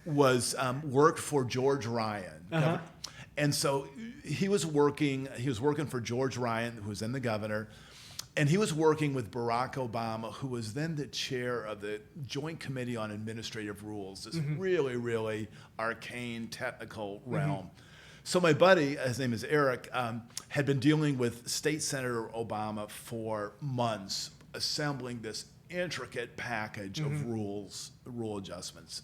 [SPEAKER 1] worked for George Ryan, and so he was working for George Ryan, who was then the governor. And he was working with Barack Obama, who was then the chair of the Joint Committee on Administrative Rules, this really, really arcane technical realm. So my buddy, his name is Eric, had been dealing with State Senator Obama for months, assembling this intricate package of rule adjustments.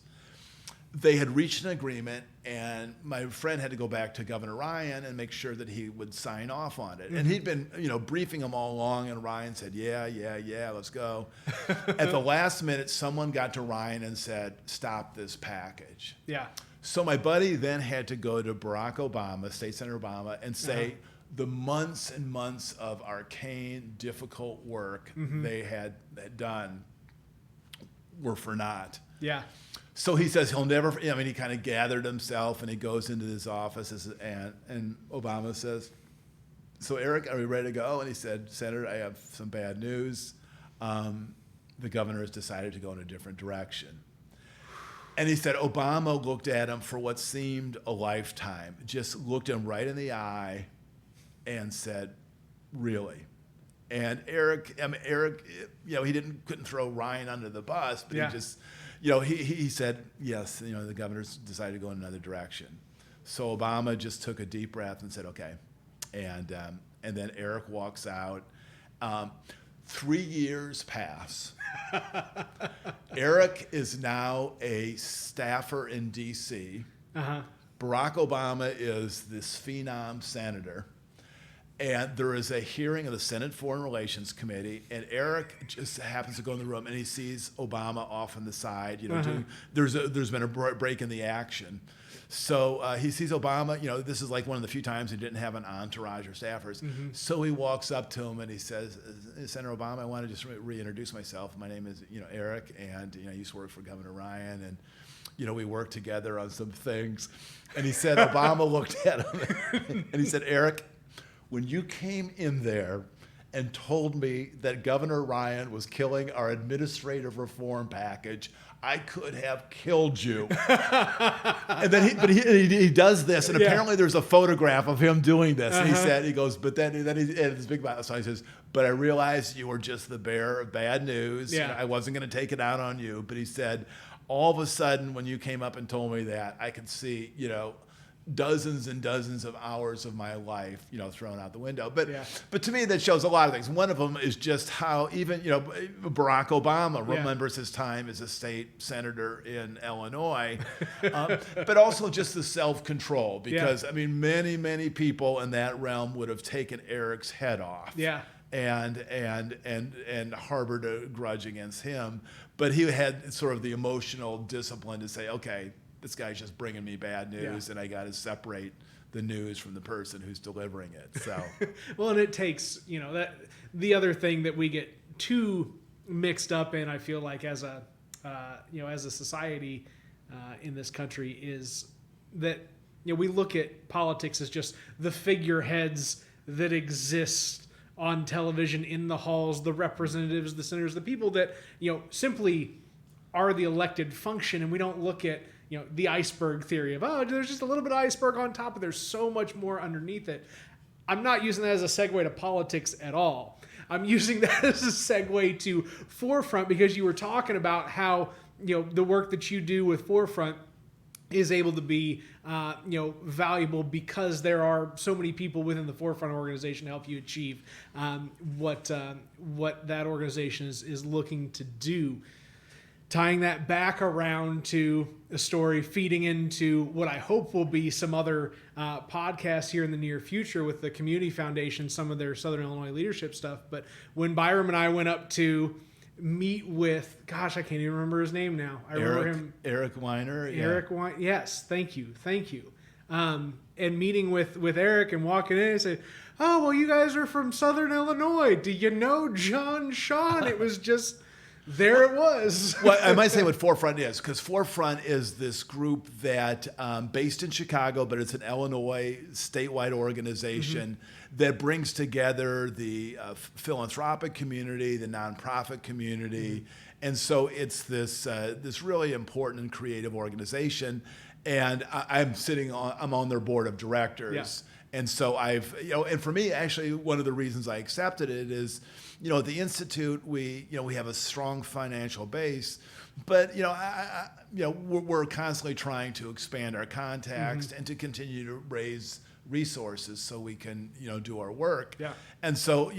[SPEAKER 1] They had reached an agreement, and my friend had to go back to Governor Ryan and make sure that he would sign off on it. And he'd been, briefing him all along, and Ryan said, yeah, let's go. At the last minute, someone got to Ryan and said, stop this package.
[SPEAKER 2] Yeah.
[SPEAKER 1] So my buddy then had to go to Barack Obama, State Senator Obama, and say the months and months of arcane, difficult work they had done were for naught.
[SPEAKER 2] Yeah.
[SPEAKER 1] So he says he'll never, he kind of gathered himself and he goes into his office and Obama says, so Eric, are we ready to go? And he said, Senator, I have some bad news. The governor has decided to go in a different direction. And he said Obama looked at him for what seemed a lifetime, just looked him right in the eye and said, really? And Eric, he couldn't throw Ryan under the bus, but he just, he said, yes, the governor's decided to go in another direction. So Obama just took a deep breath and said, okay. And then Eric walks out. 3 years pass. Eric is now a staffer in D.C. Barack Obama is this phenom senator. And there is a hearing of the Senate Foreign Relations Committee, and Eric just happens to go in the room, and he sees Obama off on the side. There's been a break in the action. So he sees Obama. This is like one of the few times he didn't have an entourage or staffers. So he walks up to him and he says, Senator Obama, I want to just reintroduce myself. My name is Eric, and I used to work for Governor Ryan, and we worked together on some things. And he said, Obama looked at him and he said, Eric, when you came in there and told me that Governor Ryan was killing our administrative reform package, I could have killed you. And then he does this, and apparently there's a photograph of him doing this. And he goes, but then he had this big so he says, but I realized you were just the bearer of bad news.
[SPEAKER 2] Yeah.
[SPEAKER 1] I wasn't going to take it out on you. But he said, all of a sudden when you came up and told me that, I could see, dozens and dozens of hours of my life, thrown out the window. But to me, that shows a lot of things. One of them is just how even, Barack Obama remembers his time as a state senator in Illinois, but also just the self-control, because many, many people in that realm would have taken Eric's head off. Yeah. And harbored a grudge against him, but he had sort of the emotional discipline to say, okay, this guy's just bringing me bad news, and I got to separate the news from the person who's delivering it. So,
[SPEAKER 2] well, and it takes, that the other thing that we get too mixed up in, I feel like as a society in this country, is that we look at politics as just the figureheads that exist on television, in the halls, the representatives, the senators, the people that simply are the elected function, and we don't look at the iceberg theory of, there's just a little bit of iceberg on top, but there's so much more underneath it. I'm not using that as a segue to politics at all. I'm using that as a segue to Forefront, because you were talking about how, the work that you do with Forefront is able to be, valuable because there are so many people within the Forefront organization to help you achieve what that organization is looking to do. tying that back around to a story, feeding into what I hope will be some other podcasts here in the near future with the Community Foundation, some of their Southern Illinois leadership stuff. But when Byram and I went up to meet with, gosh, I can't even remember his name now. I remember him.
[SPEAKER 1] Eric Weiner.
[SPEAKER 2] Eric Weiner. Yes, thank you. And meeting with Eric and walking in and say, oh, well, you guys are from Southern Illinois. Do you know John Sean? It was just... There it was.
[SPEAKER 1] Well, I might say what Forefront is, because Forefront is this group that based in Chicago, but it's an Illinois statewide organization that brings together the philanthropic community, the nonprofit community, and so it's this really important and creative organization. And I'm on their board of directors. Yeah. And so and for me, actually, one of the reasons I accepted it is, at the Institute, we have a strong financial base, but, we're constantly trying to expand our context and to continue to raise resources so we can, do our work.
[SPEAKER 2] Yeah.
[SPEAKER 1] And so,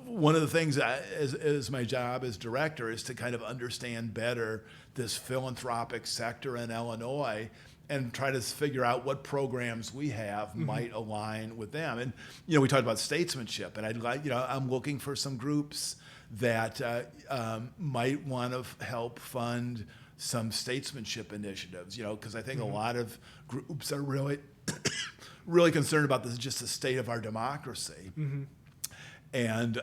[SPEAKER 1] one of the things as my job as director is to kind of understand better this philanthropic sector in Illinois and try to figure out what programs we have might align with them. And, we talked about statesmanship, and I'm looking for some groups that might want to help fund some statesmanship initiatives, because I think a lot of groups are really, really concerned about just the state of our democracy. And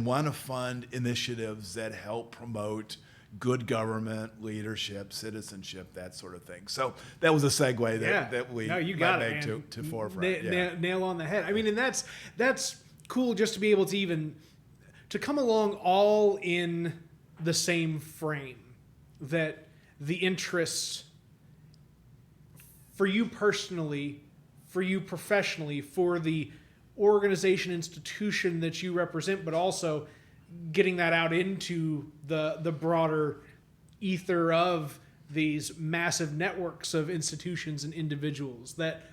[SPEAKER 1] want to fund initiatives that help promote good government, leadership, citizenship, that sort of thing. So that was a segue that we made to Forefront.
[SPEAKER 2] Nail on the head. I mean, and that's cool just to be able to even to come along all in the same frame, that the interests for you personally, for you professionally, for the organization, institution that you represent, but also getting that out into the broader ether of these massive networks of institutions and individuals, that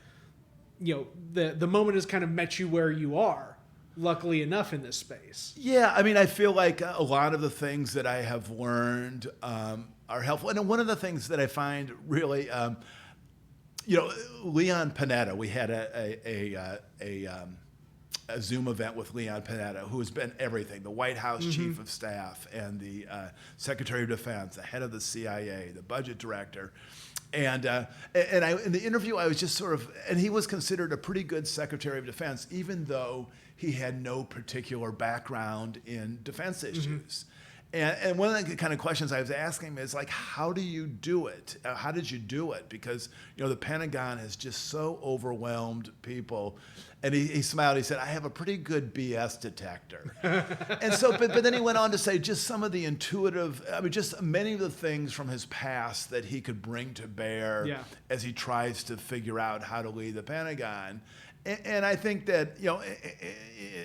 [SPEAKER 2] the moment has kind of met you where you are, luckily enough, in this space.
[SPEAKER 1] Yeah, I mean, I feel like a lot of the things that I have learned are helpful. And one of the things that I find really, Leon Panetta, we had a Zoom event with Leon Panetta, who has been everything, the White House Chief of Staff and the Secretary of Defense, the head of the CIA, the budget director. And in the interview, I was just sort of, and he was considered a pretty good Secretary of Defense, even though he had no particular background in defense issues. And one of the kind of questions I was asking him is like, how do you do it? How did you do it? Because, the Pentagon has just so overwhelmed people. And he smiled. He said, I have a pretty good BS detector. And so, but then he went on to say just some of the just many of the things from his past that he could bring to bear as he tries to figure out how to lead the Pentagon. And I think that,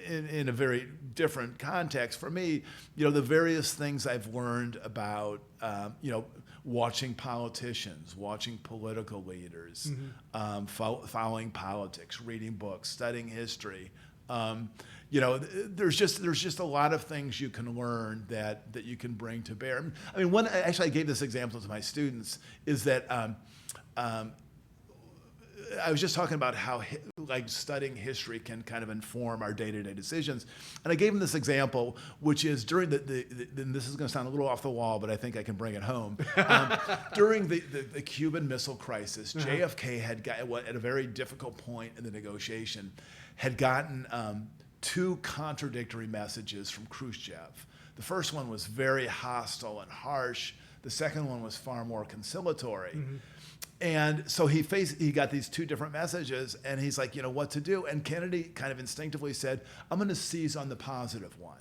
[SPEAKER 1] in a very different context for me, the various things I've learned about, watching politicians, watching political leaders, following politics, reading books, studying history. There's just a lot of things you can learn that you can bring to bear. I mean, I gave this example to my students, is that I was just talking about how studying history can kind of inform our day-to-day decisions. And I gave them this example, which is during and this is going to sound a little off the wall, but I think I can bring it home. During the Cuban Missile Crisis, JFK had got, at a very difficult point in the negotiation, had gotten two contradictory messages from Khrushchev. The first one was very hostile and harsh. The second one was far more conciliatory. And so he got these two different messages, and he's like, what to do? And Kennedy kind of instinctively said, I'm going to seize on the positive one.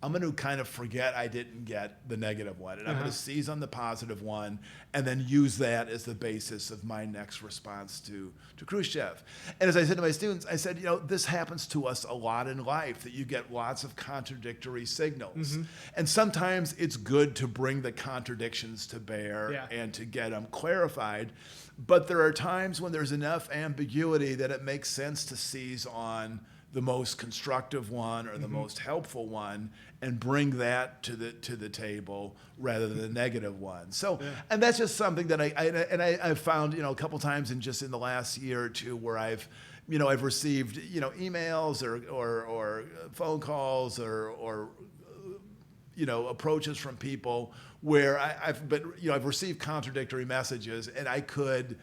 [SPEAKER 1] I'm going to kind of forget I didn't get the negative one, and I'm going to seize on the positive one and then use that as the basis of my next response to Khrushchev. And as I said to my students, I said, this happens to us a lot in life, that you get lots of contradictory signals. And sometimes it's good to bring the contradictions to bear and to get them clarified. But there are times when there's enough ambiguity that it makes sense to seize on the most constructive one or the most helpful one and bring that to the table rather than the negative one. So, and that's just something that I've found, a couple times in the last year or two where I've received, emails or phone calls or approaches from people where I've received contradictory messages, and I could,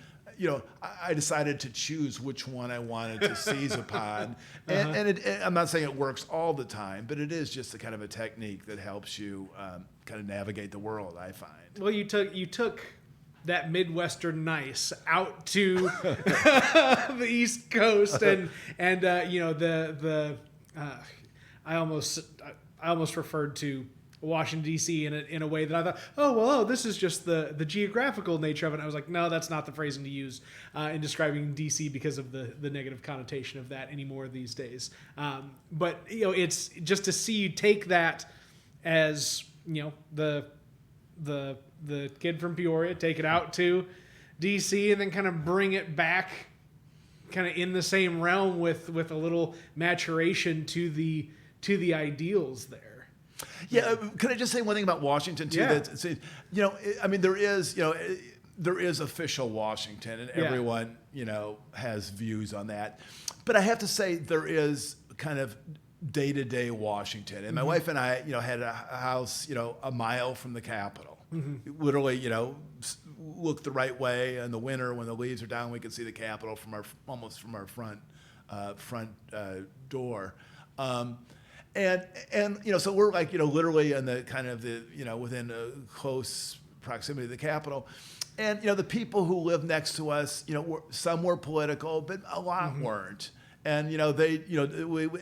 [SPEAKER 1] I decided to choose which one I wanted to seize upon. And I'm not saying it works all the time, but it is just a kind of a technique that helps you kind of navigate the world, I find.
[SPEAKER 2] Well, you took that Midwestern nice out to the East Coast, and I almost referred to Washington, D.C. in a way that I thought, this is just the geographical nature of it. And I was like, no, that's not the phrasing to use in describing D.C. because of the negative connotation of that anymore these days. But it's just to see you take that as the kid from Peoria, take it out to D.C. and then kind of bring it back, kind of in the same realm with a little maturation to the ideals there.
[SPEAKER 1] Yeah, could I just say one thing about Washington too?
[SPEAKER 2] Yeah.
[SPEAKER 1] There is official Washington, and everyone has views on that. But I have to say there is kind of day-to-day Washington, and my wife and I, had a house, a mile from the Capitol. Literally, look the right way in the winter when the leaves are down, we can see the Capitol almost from our front door. And so we're like, literally in the kind of within a close proximity to the Capitol. And, the people who live next to us, some were political, but a lot weren't. And,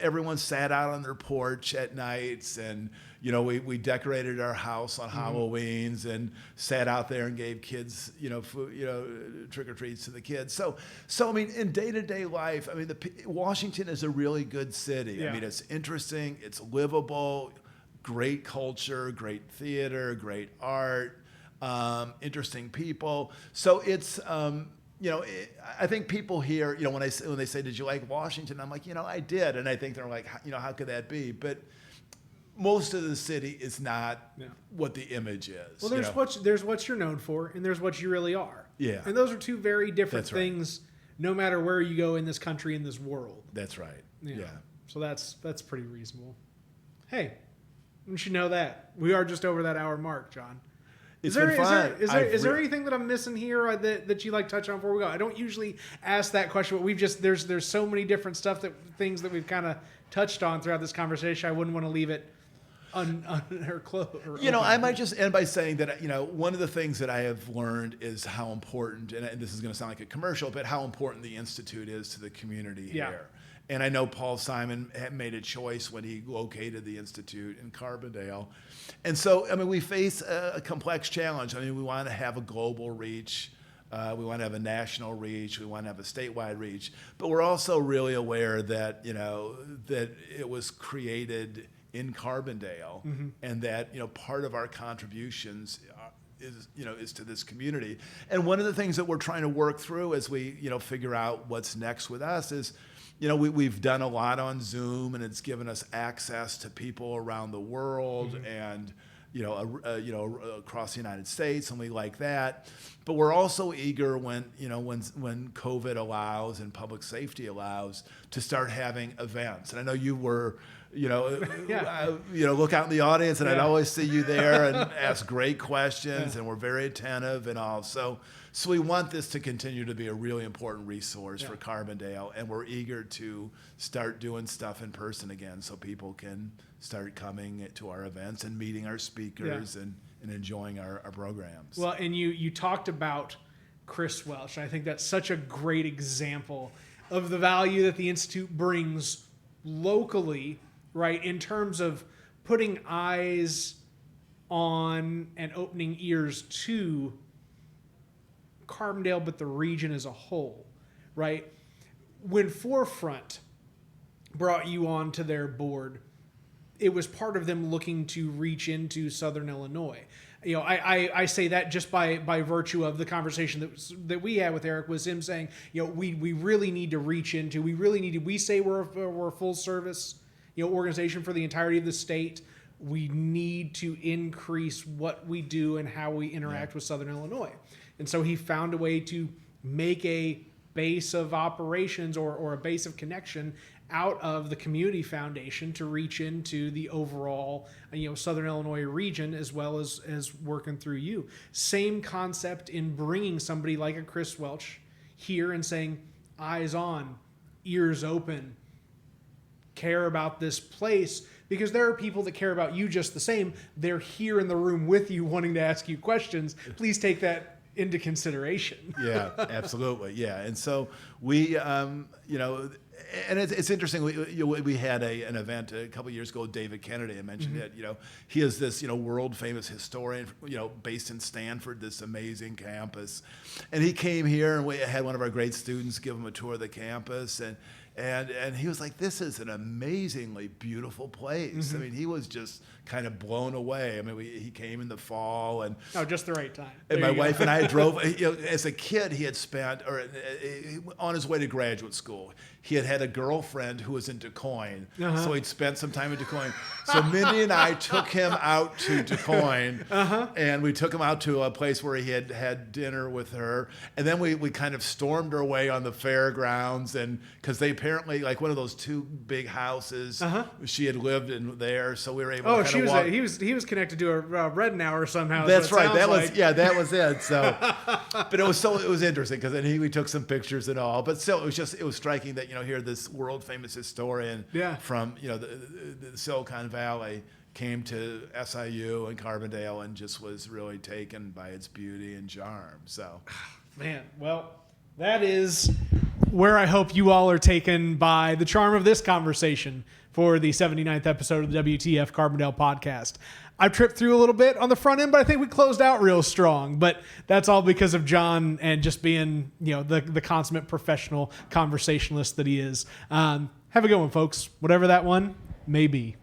[SPEAKER 1] everyone sat out on their porch at nights, and, we decorated our house on Halloweens and sat out there and gave kids, food, trick or treats to the kids. So I mean, in day-to-day life, I mean, Washington is a really good city.
[SPEAKER 2] Yeah.
[SPEAKER 1] I mean, it's interesting, it's livable, great culture, great theater, great art, interesting people. So it's, I think people here, when they say, "Did you like Washington?" I'm like, I did, and I think they're like, how could that be? But most of the city is not what the image is.
[SPEAKER 2] Well, there's what you're known for, and there's what you really are.
[SPEAKER 1] Yeah,
[SPEAKER 2] and those are two very different
[SPEAKER 1] That's right.
[SPEAKER 2] things. No matter where you go in this country, in this world.
[SPEAKER 1] That's right. Yeah.
[SPEAKER 2] So that's pretty reasonable. Hey, you should know that we are just over that hour mark, John.
[SPEAKER 1] Is there
[SPEAKER 2] anything that I'm missing here that you like touch on before we go? I don't usually ask that question, but there's so many different things that we've kind of touched on throughout this conversation. I wouldn't want to leave it
[SPEAKER 1] I might just end by saying that one of the things that I have learned is how important, and this is going to sound like a commercial, but how important the Institute is to the community here. And I know Paul Simon had made a choice when he located the Institute in Carbondale. And so, I mean, we face a complex challenge. I mean, we want to have a global reach. We want to have a national reach. We want to have a statewide reach. But we're also really aware that, that it was created in Carbondale, and that, part of our contributions is to this community. And one of the things that we're trying to work through as we, figure out what's next with us is, we've done a lot on Zoom, and it's given us access to people around the world and, across the United States, and we like that. But we're also eager when COVID allows and public safety allows to start having events. And I know you were, look out in the audience, and I'd always see you there and ask great questions, and we're very attentive and all. So we want this to continue to be a really important resource for Carbondale, and we're eager to start doing stuff in person again so people can start coming to our events and meeting our speakers and enjoying our programs.
[SPEAKER 2] Well, and you talked about Chris Welch. I think that's such a great example of the value that the Institute brings locally, right, in terms of putting eyes on and opening ears to Carbondale, but the region as a whole, right? When Forefront brought you onto their board, it was part of them looking to reach into Southern Illinois. I say that just by virtue of the conversation that we had with Eric, was him saying, we really need to reach into, we say we're a full service, organization for the entirety of the state. We need to increase what we do and how we interact with Southern Illinois. And so he found a way to make a base of operations or a base of connection out of the community foundation to reach into the overall, Southern Illinois region, as well as working through you. Same concept in bringing somebody like a Chris Welch here and saying, eyes on, ears open, care about this place, because there are people that care about you just the same. They're here in the room with you wanting to ask you questions. Please take that into consideration.
[SPEAKER 1] Yeah, absolutely. Yeah. And so we, and it's interesting. We had an event a couple of years ago. David Kennedy, I mentioned it. He is this world famous historian. Based in Stanford, this amazing campus, and he came here and we had one of our great students give him a tour of the campus, and he was like, "This is an amazingly beautiful place." I mean, he was just kind of blown away. I mean, he came in the fall, and
[SPEAKER 2] just the right time.
[SPEAKER 1] And my wife and I drove. As a kid, he had spent, on his way to graduate school, he had a girlfriend who was in Des Moines, so he'd spent some time in Des Moines. So Mindy and I took him out to Des Moines, and we took him out to a place where he had dinner with her, and then we kind of stormed our way on the fairgrounds, and because they apparently, like one of those two big houses, she had lived in there, so we were able to kind of walk.
[SPEAKER 2] He was connected to a Redenauer somehow.
[SPEAKER 1] That's right. That was it. So, but it was interesting because then we took some pictures and all. But still, it was striking that here this world famous historian from the Silicon Valley came to SIU and Carbondale and just was really taken by its beauty and charm. So,
[SPEAKER 2] man, well, that is where I hope you all are taken by the charm of this conversation for the 79th episode of the WTF Carbondale podcast. I tripped through a little bit on the front end, but I think we closed out real strong. But that's all because of John and just being, the consummate professional conversationalist that he is. Have a good one, folks. Whatever that one may be.